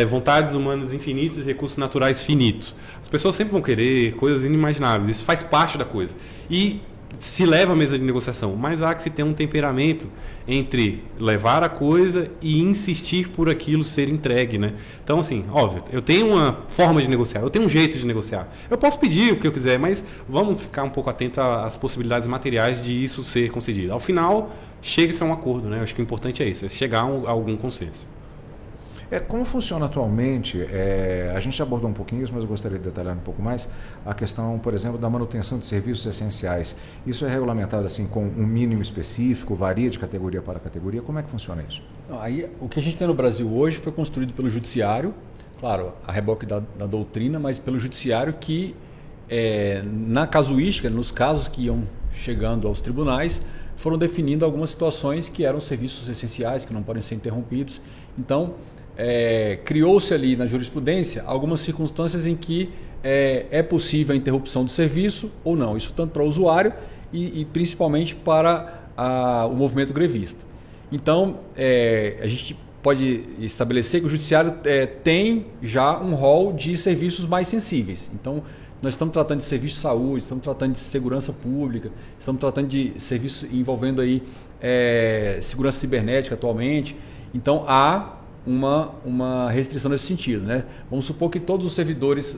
Vontades humanas infinitas e recursos naturais finitos. As pessoas sempre vão querer coisas inimagináveis. Isso faz parte da coisa. E se leva à mesa de negociação, mas há que se ter um temperamento entre levar a coisa e insistir por aquilo ser entregue, né? Então, assim, óbvio, eu tenho uma forma de negociar, eu tenho um jeito de negociar. Eu posso pedir o que eu quiser, mas vamos ficar um pouco atento às possibilidades materiais de isso ser concedido. Ao final, chega-se a um acordo, né? Eu acho que o importante é isso, é chegar a algum consenso. Como funciona atualmente, a gente já abordou um pouquinho isso, mas eu gostaria de detalhar um pouco mais, a questão, por exemplo, da manutenção de serviços essenciais. Isso é regulamentado assim com um mínimo específico, varia de categoria para categoria? Como é que funciona isso? Aí, o que a gente tem no Brasil hoje foi construído pelo Judiciário, claro, a reboque da doutrina, mas pelo Judiciário que, na casuística, nos casos que iam chegando aos tribunais, foram definindo algumas situações que eram serviços essenciais, que não podem ser interrompidos. Então, criou-se ali na jurisprudência algumas circunstâncias em que é possível a interrupção do serviço ou não. Isso tanto para o usuário e principalmente para o movimento grevista. Então, a gente pode estabelecer que o Judiciário tem já um rol de serviços mais sensíveis. Então, nós estamos tratando de serviço de saúde, estamos tratando de segurança pública, estamos tratando de serviços envolvendo aí, segurança cibernética atualmente. Então, há uma restrição nesse sentido, né? Vamos supor que todos os servidores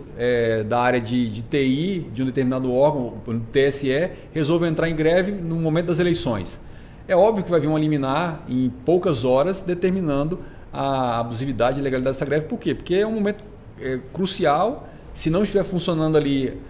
da área de TI de um determinado órgão, do TSE, resolvam entrar em greve no momento das eleições. É óbvio que vai vir uma liminar em poucas horas determinando a abusividade e legalidade dessa greve. Por quê? Porque é um momento crucial. Se não estiver funcionando ali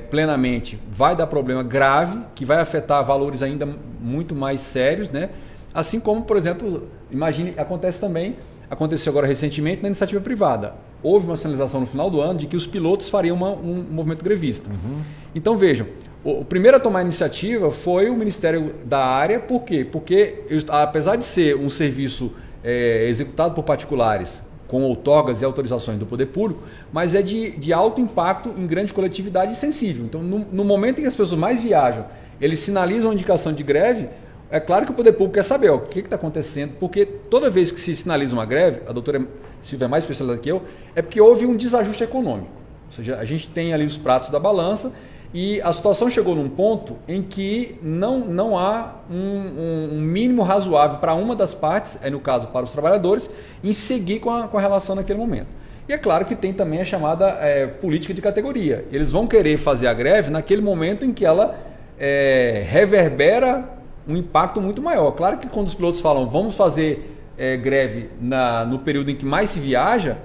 plenamente, vai dar problema grave, que vai afetar valores ainda muito mais sérios, né? Assim como, por exemplo, imagine, aconteceu agora recentemente na iniciativa privada. Houve uma sinalização no final do ano de que os pilotos fariam um movimento grevista. Uhum. Então vejam, o primeiro a tomar a iniciativa foi o Ministério da Área. Por quê? Porque apesar de ser um serviço executado por particulares, com outorgas e autorizações do poder público, mas é de alto impacto em grande coletividade e sensível. Então, no momento em que as pessoas mais viajam, eles sinalizam a indicação de greve. É claro que o poder público quer saber o que está acontecendo, porque toda vez que se sinaliza uma greve, a doutora Silvia é mais especializada que eu, é porque houve um desajuste econômico. Ou seja, a gente tem ali os pratos da balança e a situação chegou num ponto em que não há um mínimo razoável para uma das partes, no caso para os trabalhadores, em seguir com a relação naquele momento. E é claro que tem também a chamada política de categoria. Eles vão querer fazer a greve naquele momento em que ela reverbera um impacto muito maior. Claro que quando os pilotos falam vamos fazer greve no período em que mais se viaja,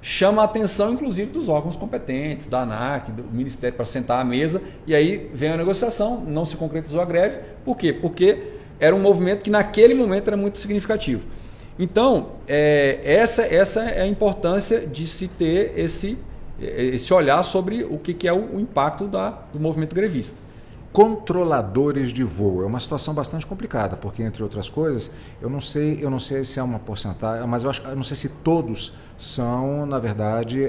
chama a atenção inclusive dos órgãos competentes, da ANAC, do Ministério, para sentar à mesa, e aí vem a negociação, não se concretizou a greve. Por quê? Porque era um movimento que naquele momento era muito significativo. Então, essa é a importância de se ter esse olhar sobre o que é o impacto do movimento grevista. Controladores de voo é uma situação bastante complicada, porque, entre outras coisas, eu não sei se é uma porcentagem, mas eu não sei se todos são, na verdade,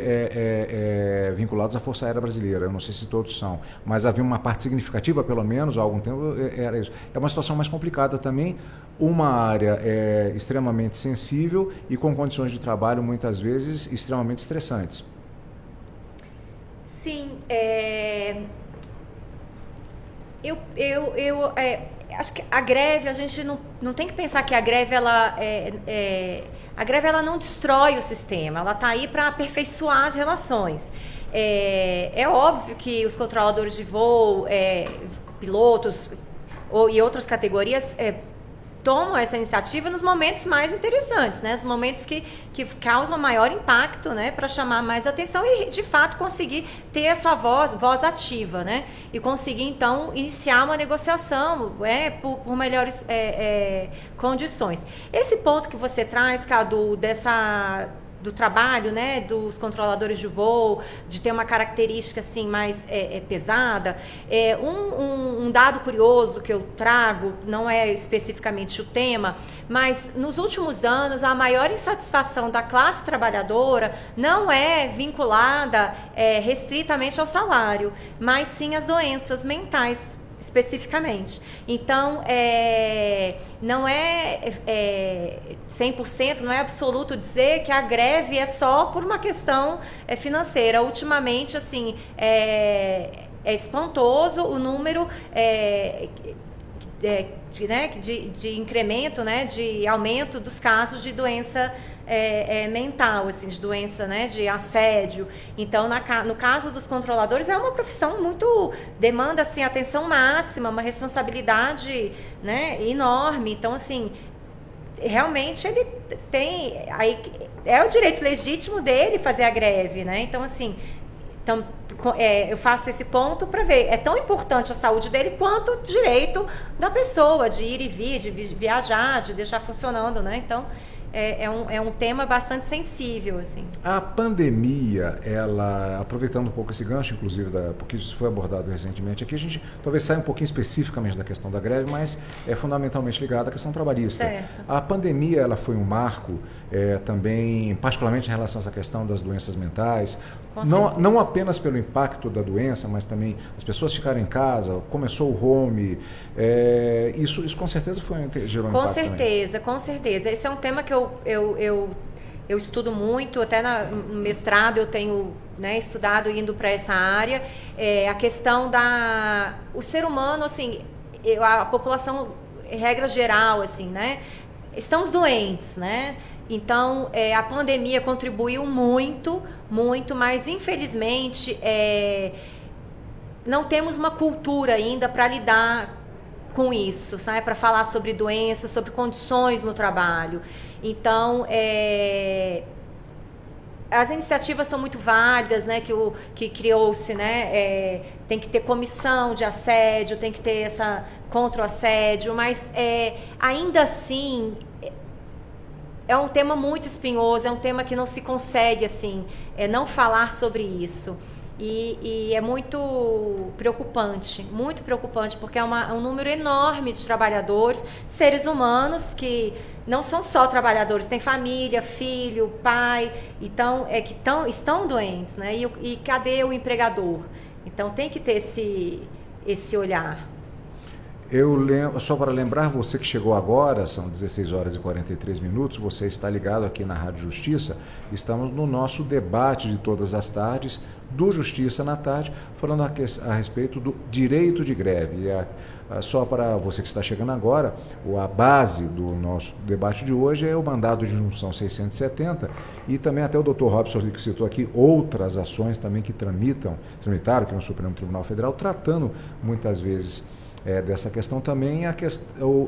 vinculados à Força Aérea Brasileira. Eu não sei se todos são, mas havia uma parte significativa, pelo menos há algum tempo, era isso. É uma situação mais complicada também, uma área extremamente sensível e com condições de trabalho, muitas vezes, extremamente estressantes. Sim, Eu acho que a greve, a gente não tem que pensar que a greve a greve ela não destrói o sistema, ela está aí para aperfeiçoar as relações. É óbvio que os controladores de voo, pilotos e outras categorias tomam essa iniciativa nos momentos mais interessantes, né? Os momentos que causam maior impacto, né? Para chamar mais atenção e, de fato, conseguir ter a sua voz ativa, né? E conseguir, então, iniciar uma negociação por melhores condições. Esse ponto que você traz, Cadu, do trabalho, né, dos controladores de voo, de ter uma característica assim mais pesada. Um dado curioso que eu trago, não é especificamente o tema, mas nos últimos anos a maior insatisfação da classe trabalhadora não é vinculada restritamente ao salário, mas sim às doenças mentais, especificamente. Então, não é 100%, não é absoluto dizer que a greve é só por uma questão financeira. Ultimamente, assim, é espantoso o número de incremento, né, de aumento dos casos de doença mental, assim, de doença, né, de assédio. Então, no caso dos controladores, é uma profissão muito, demanda assim, atenção máxima, uma responsabilidade, né, enorme. Então, assim, realmente ele tem, aí é o direito legítimo dele fazer a greve, né? Então, assim, eu faço esse ponto para ver, é tão importante a saúde dele quanto o direito da pessoa de ir e vir, de viajar, de deixar funcionando, né? Então, é um tema bastante sensível, assim. A pandemia, ela, aproveitando um pouco esse gancho, inclusive, porque isso foi abordado recentemente aqui, a gente talvez saia um pouquinho especificamente da questão da greve, mas é fundamentalmente ligada à questão trabalhista. Certo. A pandemia, ela foi um marco também, particularmente em relação a essa questão das doenças mentais, não apenas pelo impacto da doença, mas também as pessoas ficaram em casa, começou o home, isso com certeza gerou um impacto também. Com certeza. Esse é um tema que eu estudo muito, até no mestrado eu tenho, né, estudado indo para essa área, a questão o ser humano, assim, a população, regra geral, assim, né, estamos doentes, né? Então, a pandemia contribuiu muito, muito, mas infelizmente não temos uma cultura ainda para lidar com isso, sabe? Para falar sobre doenças, sobre condições no trabalho. Então, as iniciativas são muito válidas, né? Que criou-se, né? Tem que ter comissão de assédio, tem que ter essa contra o assédio, mas ainda assim é um tema muito espinhoso, é um tema que não se consegue, assim, não falar sobre isso. E é muito preocupante, porque é um número enorme de trabalhadores, seres humanos que não são só trabalhadores, tem família, filho, pai, então estão doentes, né? E cadê o empregador? Então tem que ter esse olhar. Eu lembro, só para lembrar, você que chegou agora, são 16 horas e 43 minutos, você está ligado aqui na Rádio Justiça, estamos no nosso debate de todas as tardes, do Justiça na Tarde, falando a respeito do direito de greve. E só para você que está chegando agora, a base do nosso debate de hoje é o mandado de injunção 670 e também até o Dr. Robson, que citou aqui, outras ações também que tramitaram aqui no Supremo Tribunal Federal, tratando muitas vezes dessa questão também,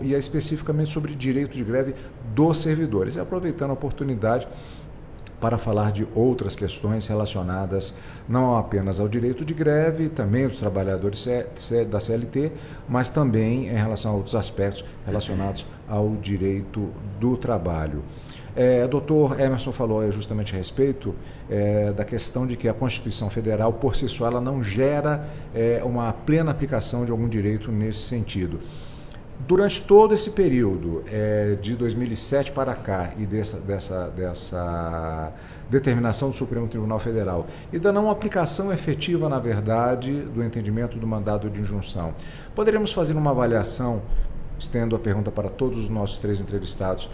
e especificamente sobre direito de greve dos servidores. E aproveitando a oportunidade para falar de outras questões relacionadas não apenas ao direito de greve, também dos trabalhadores da CLT, mas também em relação a outros aspectos relacionados ao direito do trabalho. O doutor Emerson falou justamente a respeito da questão de que a Constituição Federal, por si só, ela não gera uma plena aplicação de algum direito nesse sentido. Durante todo esse período, de 2007 para cá, e dessa determinação do Supremo Tribunal Federal, e da não aplicação efetiva, na verdade, do entendimento do mandado de injunção, poderíamos fazer uma avaliação, estendo a pergunta para todos os nossos 3 entrevistados,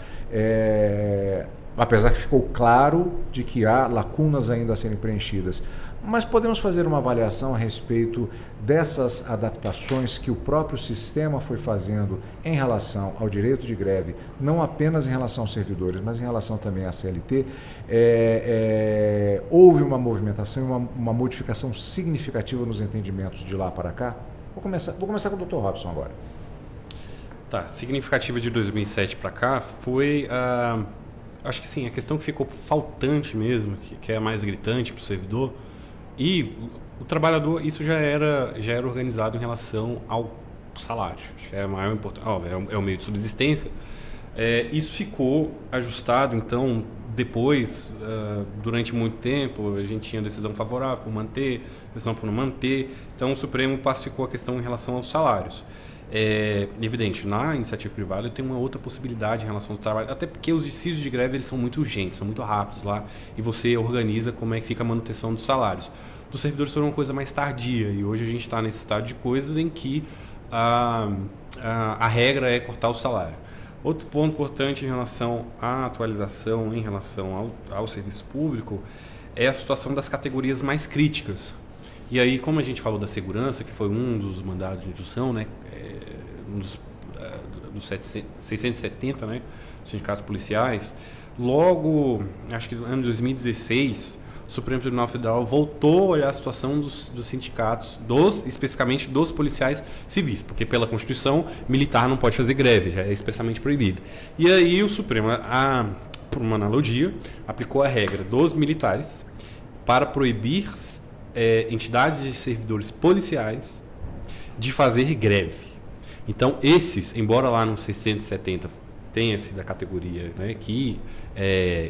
apesar que ficou claro de que há lacunas ainda a serem preenchidas, mas podemos fazer uma avaliação a respeito dessas adaptações que o próprio sistema foi fazendo em relação ao direito de greve, não apenas em relação aos servidores, mas em relação também à CLT. Houve uma movimentação, uma modificação significativa nos entendimentos de lá para cá? Vou começar com o Dr. Robson agora. Tá, significativa de 2007 para cá foi, acho que sim, a questão que ficou faltante mesmo, que é a mais gritante para o servidor, e o trabalhador, isso já era organizado em relação ao salário, já é a maior importância, é o meio de subsistência. Isso ficou ajustado, então, depois, durante muito tempo, a gente tinha decisão favorável por manter, decisão por não manter. Então, o Supremo pacificou a questão em relação aos salários. É evidente, na iniciativa privada tem uma outra possibilidade em relação ao trabalho, até porque os dissídios de greve eles são muito urgentes, são muito rápidos lá, e você organiza como é que fica a manutenção dos salários. Dos servidores foi uma coisa mais tardia, e hoje a gente está nesse estado de coisas em que a regra é cortar o salário. Outro ponto importante em relação à atualização, em relação ao serviço público, é a situação das categorias mais críticas. E aí, como a gente falou da segurança, que foi um dos mandados de instrução, né, um dos 670, né, sindicatos policiais, logo, acho que no ano de 2016, o Supremo Tribunal Federal voltou a olhar a situação dos sindicatos, especificamente dos policiais civis, porque pela Constituição, militar não pode fazer greve, já é expressamente proibido. E aí o Supremo, por uma analogia, aplicou a regra dos militares para proibir entidades de servidores policiais de fazer greve. Então, esses, embora lá no 670 tenha sido a categoria, né, que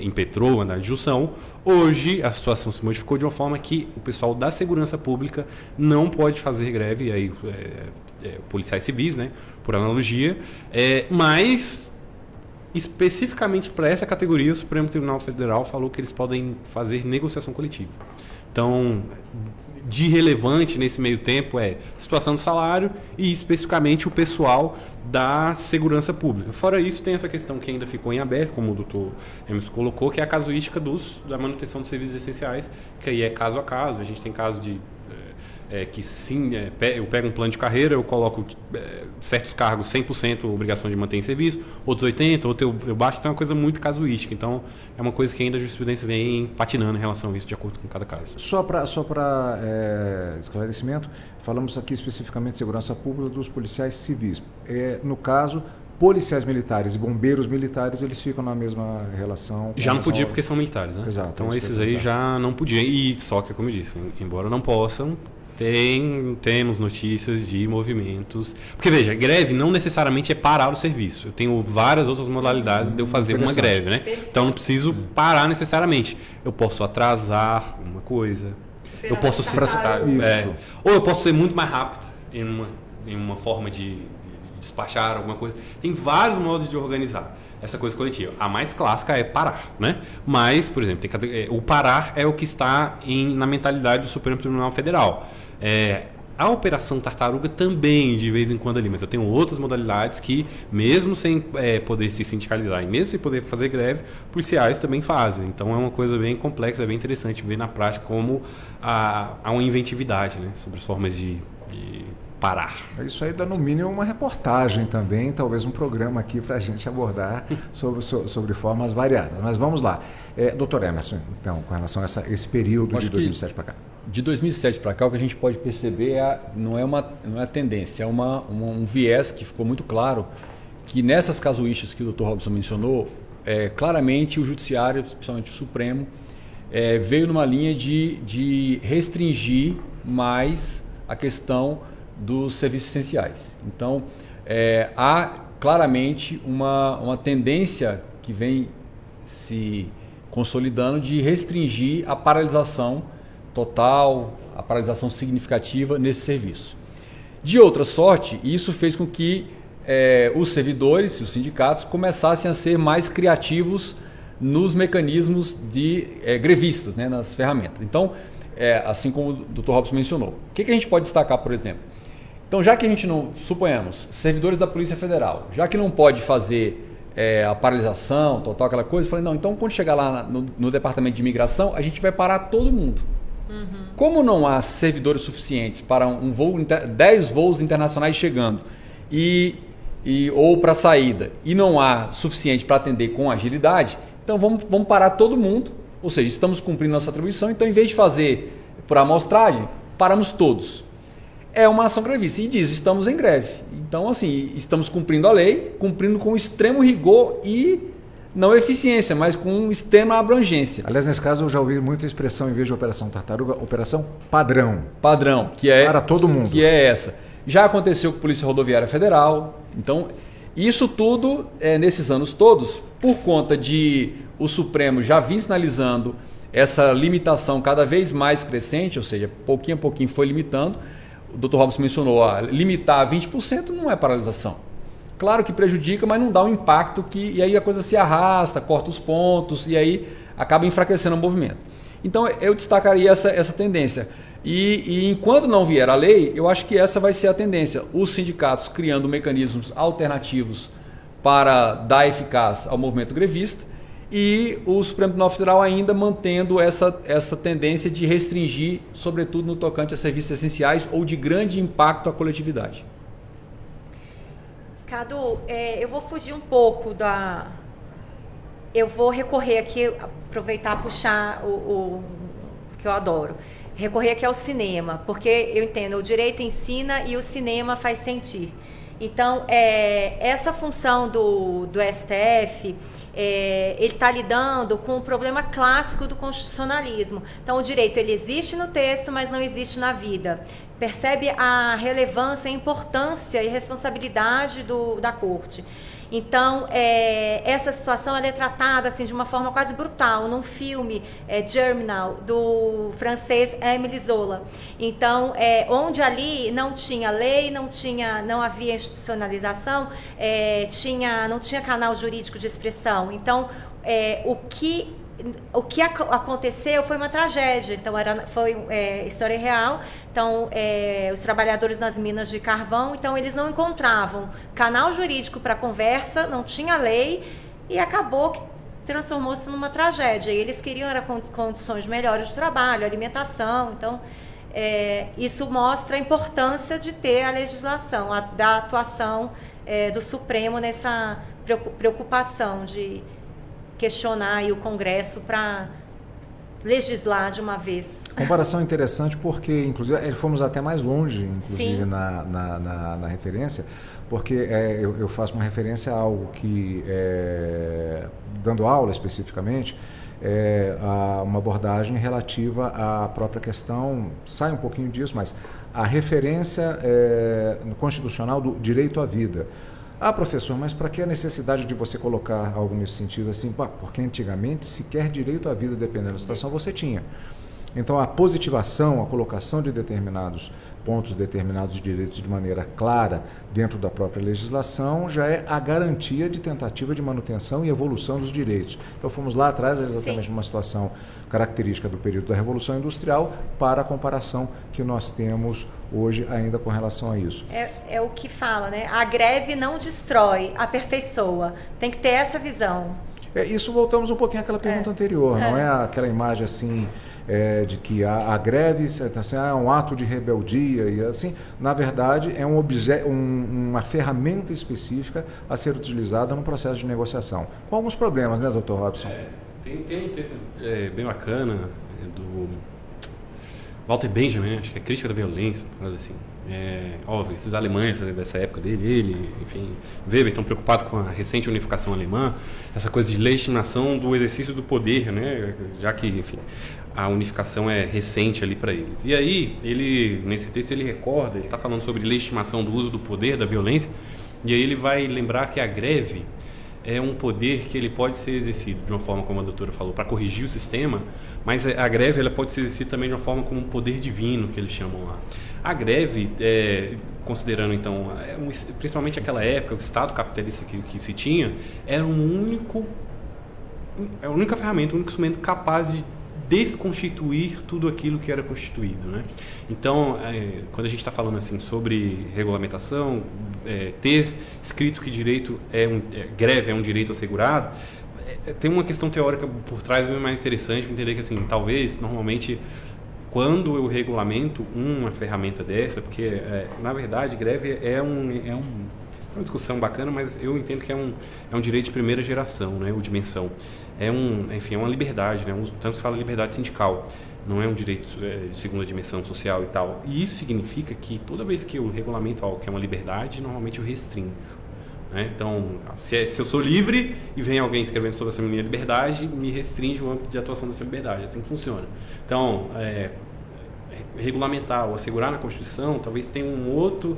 impetrou a injunção, hoje a situação se modificou de uma forma que o pessoal da segurança pública não pode fazer greve, e aí policiais civis, né, por analogia, mas especificamente para essa categoria o Supremo Tribunal Federal falou que eles podem fazer negociação coletiva. Então, de relevante nesse meio tempo é situação do salário e especificamente o pessoal da segurança pública. Fora isso, tem essa questão que ainda ficou em aberto, como o doutor Emerson colocou, que é a casuística da manutenção dos serviços essenciais, que aí é caso a caso. A gente tem caso de que sim, eu pego um plano de carreira, eu coloco certos cargos 100% obrigação de manter em serviço, outros 80%, outros eu baixo, então é uma coisa muito casuística. Então, é uma coisa que ainda a jurisprudência vem patinando em relação a isso, de acordo com cada caso. Só para esclarecimento, falamos aqui especificamente de segurança pública dos policiais civis. No caso, policiais militares e bombeiros militares, eles ficam na mesma relação? Já não podia porque são militares, né? Exato. Então, esses aí já não podiam. E só que, como eu disse, embora não possam, temos notícias de movimentos. Porque, veja, greve não necessariamente é parar o serviço. Eu tenho várias outras modalidades de eu fazer uma greve, né? Então, não preciso parar necessariamente. Eu posso atrasar uma coisa. Eu posso ser... ou eu posso ser muito mais rápido em uma forma de despachar alguma coisa. Tem vários modos de organizar essa coisa coletiva. A mais clássica é parar, né? Mas, por exemplo, o parar é o que está na mentalidade do Supremo Tribunal Federal. A Operação Tartaruga também, de vez em quando ali, mas eu tenho outras modalidades que, mesmo sem poder se sindicalizar e mesmo sem poder fazer greve, policiais também fazem. Então é uma coisa bem complexa, é bem interessante ver na prática como há uma inventividade, né, sobre as formas de parar. Isso aí dá no mínimo uma reportagem também, talvez um programa aqui para a gente abordar sobre formas variadas. Mas vamos lá. Doutor Emerson, então, com relação a esse período de 2007 para cá. De 2007 para cá, o que a gente pode perceber não é a tendência, é um viés que ficou muito claro, que nessas casuísticas que o Dr. Robson mencionou, claramente o Judiciário, especialmente o Supremo, veio numa linha de restringir mais a questão dos serviços essenciais. Então, há claramente uma tendência que vem se consolidando de restringir a paralisação total, a paralisação significativa nesse serviço. De outra sorte, isso fez com que os servidores e os sindicatos começassem a ser mais criativos nos mecanismos de grevistas, né, nas ferramentas. Então, assim como o Dr. Robson mencionou, o que a gente pode destacar, por exemplo? Então, já que a gente não, suponhamos, servidores da Polícia Federal, já que não pode fazer a paralisação, total, aquela coisa, eu falei, não, então quando chegar lá no Departamento de Imigração, a gente vai parar todo mundo. Uhum. Como não há servidores suficientes para 10 voos internacionais chegando ou para saída, e não há suficiente para atender com agilidade, então vamos parar todo mundo, ou seja, estamos cumprindo nossa atribuição, então em vez de fazer por amostragem, paramos todos. É uma ação grevista e diz, estamos em greve. Então, assim, estamos cumprindo a lei, cumprindo com extremo rigor e não eficiência, mas com extrema abrangência. Aliás, nesse caso eu já ouvi muita expressão, em vez de Operação Tartaruga, Operação Padrão. Padrão, que é... Para todo mundo. Que é essa. Já aconteceu com a Polícia Rodoviária Federal. Então, isso tudo, nesses anos todos, por conta de o Supremo já vir sinalizando essa limitação cada vez mais crescente, ou seja, pouquinho a pouquinho foi limitando. O Dr. Robson mencionou, limitar a 20% não é paralisação. Claro que prejudica, mas não dá um impacto e aí a coisa se arrasta, corta os pontos e aí acaba enfraquecendo o movimento. Então eu destacaria essa tendência. E enquanto não vier a lei, eu acho que essa vai ser a tendência. Os sindicatos criando mecanismos alternativos para dar eficácia ao movimento grevista e o Supremo Tribunal Federal ainda mantendo essa tendência de restringir, sobretudo no tocante a serviços essenciais ou de grande impacto à coletividade. Cadu, eu vou fugir um pouco Eu vou recorrer aqui, aproveitar, puxar o que eu adoro. Recorrer aqui ao cinema, porque eu entendo, o direito ensina e o cinema faz sentir. Então, essa função do STF, ele está lidando com o problema clássico do constitucionalismo. Então, o direito ele existe no texto, mas não existe na vida. Percebe a relevância, a importância e responsabilidade da corte. Então, essa situação ela é tratada assim, de uma forma quase brutal num filme, Germinal, do francês Émile Zola. Então, onde ali não tinha lei, não havia institucionalização, não tinha canal jurídico de expressão. Então, o que aconteceu foi uma tragédia. Então, foi história real. Então, os trabalhadores nas minas de carvão, então eles não encontravam canal jurídico para conversa, não tinha lei e acabou que transformou-se numa tragédia. E eles queriam condições melhores de trabalho, alimentação. Então, isso mostra a importância de ter a legislação, da atuação do Supremo nessa preocupação de questionar aí o Congresso para legislar de uma vez. Comparação interessante porque, inclusive, fomos até mais longe, inclusive, na referência, porque eu faço uma referência a algo que, dando aula especificamente, a uma abordagem relativa à própria questão, sai um pouquinho disso, mas a referência constitucional do direito à vida. Ah, professor, mas para que a necessidade de você colocar algo nesse sentido assim? Porque antigamente sequer direito à vida, dependendo da situação, você tinha. Então a positivação, a colocação de determinados pontos, determinados direitos de maneira clara dentro da própria legislação já é a garantia de tentativa de manutenção e evolução dos direitos. Então fomos lá atrás exatamente numa situação característica do período da Revolução Industrial para a comparação que nós temos hoje ainda com relação a isso. É o que fala, né? A greve não destrói, aperfeiçoa. Tem que ter essa visão. Isso voltamos um pouquinho àquela pergunta anterior, não é aquela imagem assim de que a greve assim, é um ato de rebeldia e assim, na verdade é uma ferramenta específica a ser utilizada no processo de negociação. Com alguns problemas, né, Dr. Robson? Tem um texto bem bacana do Walter Benjamin, acho que é Crítica da Violência, assim. Óbvio, esses alemães dessa época dele, enfim, Weber estão preocupados com a recente unificação alemã, essa coisa de legitimação do exercício do poder, né? Já que, enfim, a unificação é recente ali para eles. E aí, nesse texto ele recorda, ele está falando sobre legitimação do uso do poder, da violência, e aí ele vai lembrar que a greve é um poder que ele pode ser exercido de uma forma, como a doutora falou, para corrigir o sistema, mas a greve ela pode ser exercida também de uma forma como um poder divino, que eles chamam lá. A greve, considerando então, principalmente aquela época, o Estado capitalista que se tinha, era a única ferramenta, o único instrumento capaz de desconstituir tudo aquilo que era constituído, né? Então, quando a gente está falando assim sobre regulamentação, ter escrito que greve é um direito assegurado, tem uma questão teórica por trás bem mais interessante para entender que assim, talvez normalmente quando eu regulamento uma ferramenta dessa, porque na verdade greve é uma discussão bacana, mas eu entendo que é um direito de primeira geração, né, ou dimensão. Enfim, é uma liberdade, né? Tanto se fala liberdade sindical, não é um direito de segunda dimensão social e tal. E isso significa que toda vez que eu regulamento algo que é uma liberdade, normalmente eu restringo. Né? Então, se eu sou livre e vem alguém escrevendo sobre essa minha liberdade, me restringe o âmbito de atuação dessa liberdade. Assim que funciona. Então, regulamentar ou assegurar na Constituição, talvez tenha um outro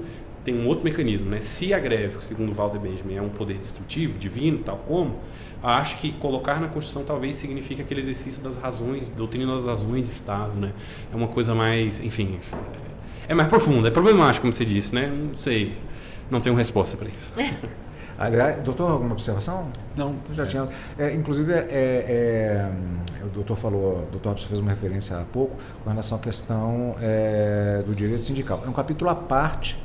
mecanismo. Né? Se a greve, segundo Walter Benjamin, é um poder destrutivo, divino, tal como, acho que colocar na Constituição talvez signifique aquele exercício das razões, doutrina das razões de Estado, né? É uma coisa mais, enfim, é mais profunda, é problemático, como você disse, né? Não sei, não tenho resposta para isso. Aliás, doutor, alguma observação? Não. Já tinha. Inclusive, o doutor falou, o doutor Robson fez uma referência há pouco com relação à questão do direito sindical. É um capítulo à parte,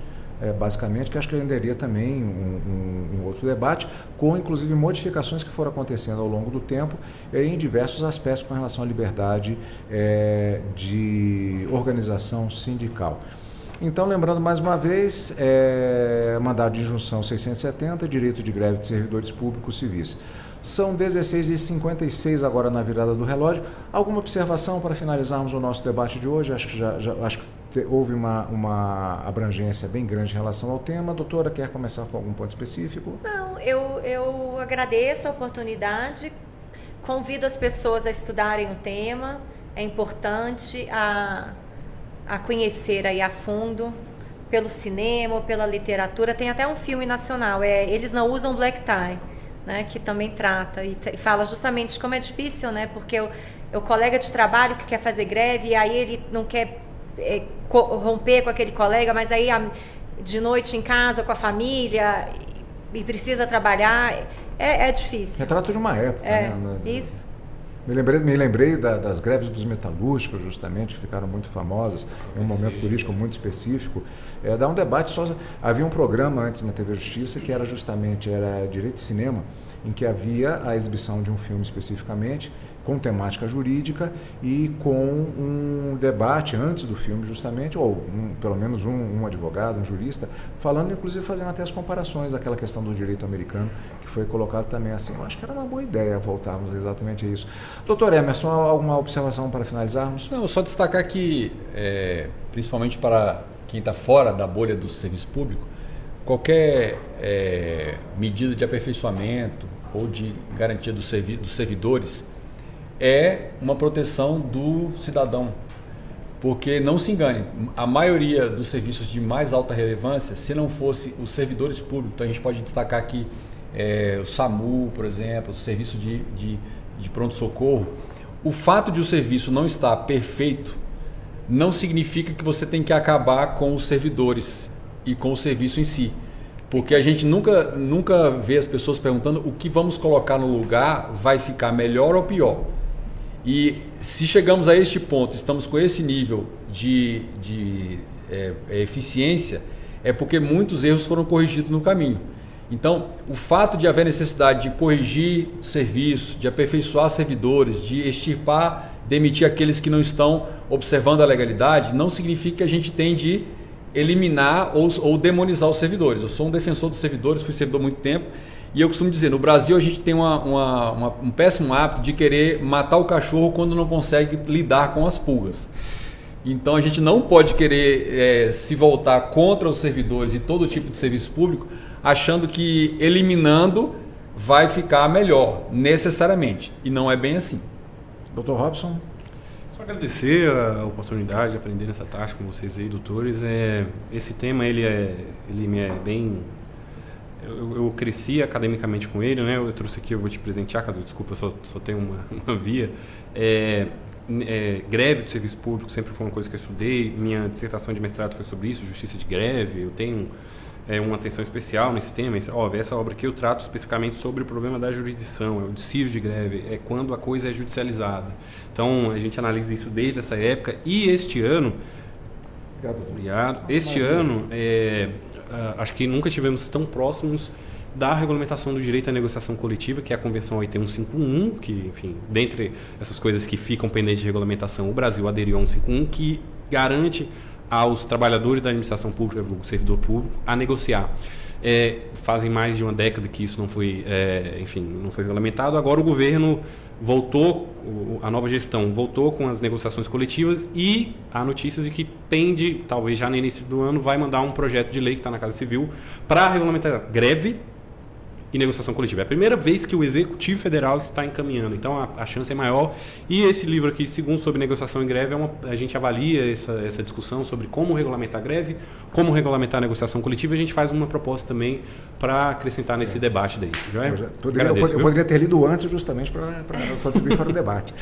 basicamente, que acho que renderia também um outro debate, com inclusive modificações que foram acontecendo ao longo do tempo em diversos aspectos com relação à liberdade de organização sindical. Então, lembrando mais uma vez, mandado de injunção 670, direito de greve de servidores públicos civis. São 16h56 agora na virada do relógio. Alguma observação para finalizarmos o nosso debate de hoje? Acho que houve uma abrangência bem grande em relação ao tema. Doutora, quer começar com algum ponto específico? Não, eu agradeço a oportunidade, convido as pessoas a estudarem o tema, é importante a conhecer aí a fundo, pelo cinema ou pela literatura. Tem até um filme nacional, Eles Não Usam Black Tie, né, que também trata e fala justamente de como é difícil, né, porque o colega de trabalho que quer fazer greve, e aí ele não quer romper com aquele colega, mas aí de noite em casa com a família e precisa trabalhar, é difícil. Retrato de uma época, né? Isso. Me lembrei das greves dos metalúrgicos, justamente, que ficaram muito famosas, em um momento político muito específico. Dá um debate só. Havia um programa antes na TV Justiça que era Direito de Cinema, em que havia a exibição de um filme especificamente, com temática jurídica e com um debate antes do filme, justamente, ou pelo menos um advogado, um jurista, falando, inclusive fazendo até as comparações daquela questão do direito americano, que foi colocado também assim. Eu acho que era uma boa ideia voltarmos exatamente a isso. Doutor Emerson, alguma observação para finalizarmos? Não, só destacar que, principalmente para quem está fora da bolha do serviço público, qualquer medida de aperfeiçoamento ou de garantia dos servidores é uma proteção do cidadão, porque não se engane, a maioria dos serviços de mais alta relevância, se não fosse os servidores públicos, então a gente pode destacar aqui o SAMU, por exemplo, o serviço de pronto-socorro, o fato de o serviço não estar perfeito não significa que você tem que acabar com os servidores e com o serviço em si. Porque a gente nunca vê as pessoas perguntando o que vamos colocar no lugar vai ficar melhor ou pior. E se chegamos a este ponto, estamos com esse nível de eficiência, é porque muitos erros foram corrigidos no caminho. Então, o fato de haver necessidade de corrigir serviço, de aperfeiçoar servidores, de extirpar, demitir aqueles que não estão observando a legalidade, não significa que a gente tem de eliminar ou demonizar os servidores. Eu sou um defensor dos servidores, fui servidor há muito tempo, e eu costumo dizer, no Brasil a gente tem um péssimo hábito de querer matar o cachorro quando não consegue lidar com as pulgas. Então a gente não pode querer se voltar contra os servidores e todo tipo de serviço público, achando que eliminando vai ficar melhor, necessariamente. E não é bem assim. Dr. Robson? Só agradecer a oportunidade de aprender nessa tarde com vocês aí, doutores. Esse tema, ele me é bem... Eu cresci academicamente com ele, né? Eu trouxe aqui, eu vou te presentear, caso desculpa, eu só tenho uma via. Greve do serviço público sempre foi uma coisa que eu estudei. Minha dissertação de mestrado foi sobre isso, justiça de greve. Eu tenho uma atenção especial nesse tema. Essa obra aqui eu trato especificamente sobre o problema da jurisdição, o dissídio de greve, é quando a coisa é judicializada. Então, a gente analisa isso desde essa época. E este ano... Obrigado. Este ano, acho que nunca tivemos tão próximos da regulamentação do direito à negociação coletiva, que é a Convenção OIT 151, que, enfim, dentre essas coisas que ficam pendentes de regulamentação, o Brasil aderiu a 151, que garante aos trabalhadores da administração pública, o servidor público, a negociar. Fazem mais de uma década que isso não foi regulamentado. Agora o governo voltou, a nova gestão voltou com as negociações coletivas e há notícias de que tende, talvez já no início do ano, vai mandar um projeto de lei que está na Casa Civil para regulamentar greve e negociação coletiva. É a primeira vez que o Executivo Federal está encaminhando, então a chance é maior. E esse livro aqui, segundo sobre negociação em greve, a gente avalia essa discussão sobre como regulamentar a greve, como regulamentar a negociação coletiva, e a gente faz uma proposta também para acrescentar nesse debate daí. Eu poderia ter lido antes justamente para contribuir para o debate.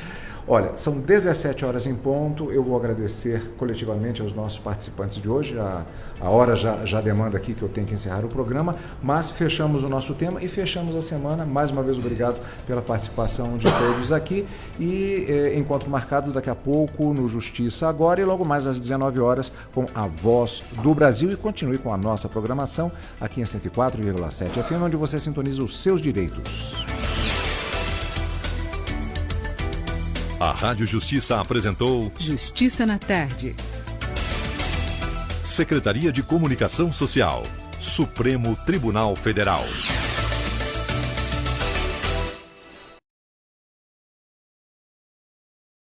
Olha, são 17 horas em ponto, eu vou agradecer coletivamente aos nossos participantes de hoje, a hora já demanda aqui que eu tenho que encerrar o programa, mas fechamos o nosso tema e fechamos a semana. Mais uma vez, obrigado pela participação de todos aqui e encontro marcado daqui a pouco no Justiça Agora e logo mais às 19 horas com a Voz do Brasil, e continue com a nossa programação aqui em 104,7 FM, onde você sintoniza os seus direitos. A Rádio Justiça apresentou Justiça na Tarde. Secretaria de Comunicação Social, Supremo Tribunal Federal.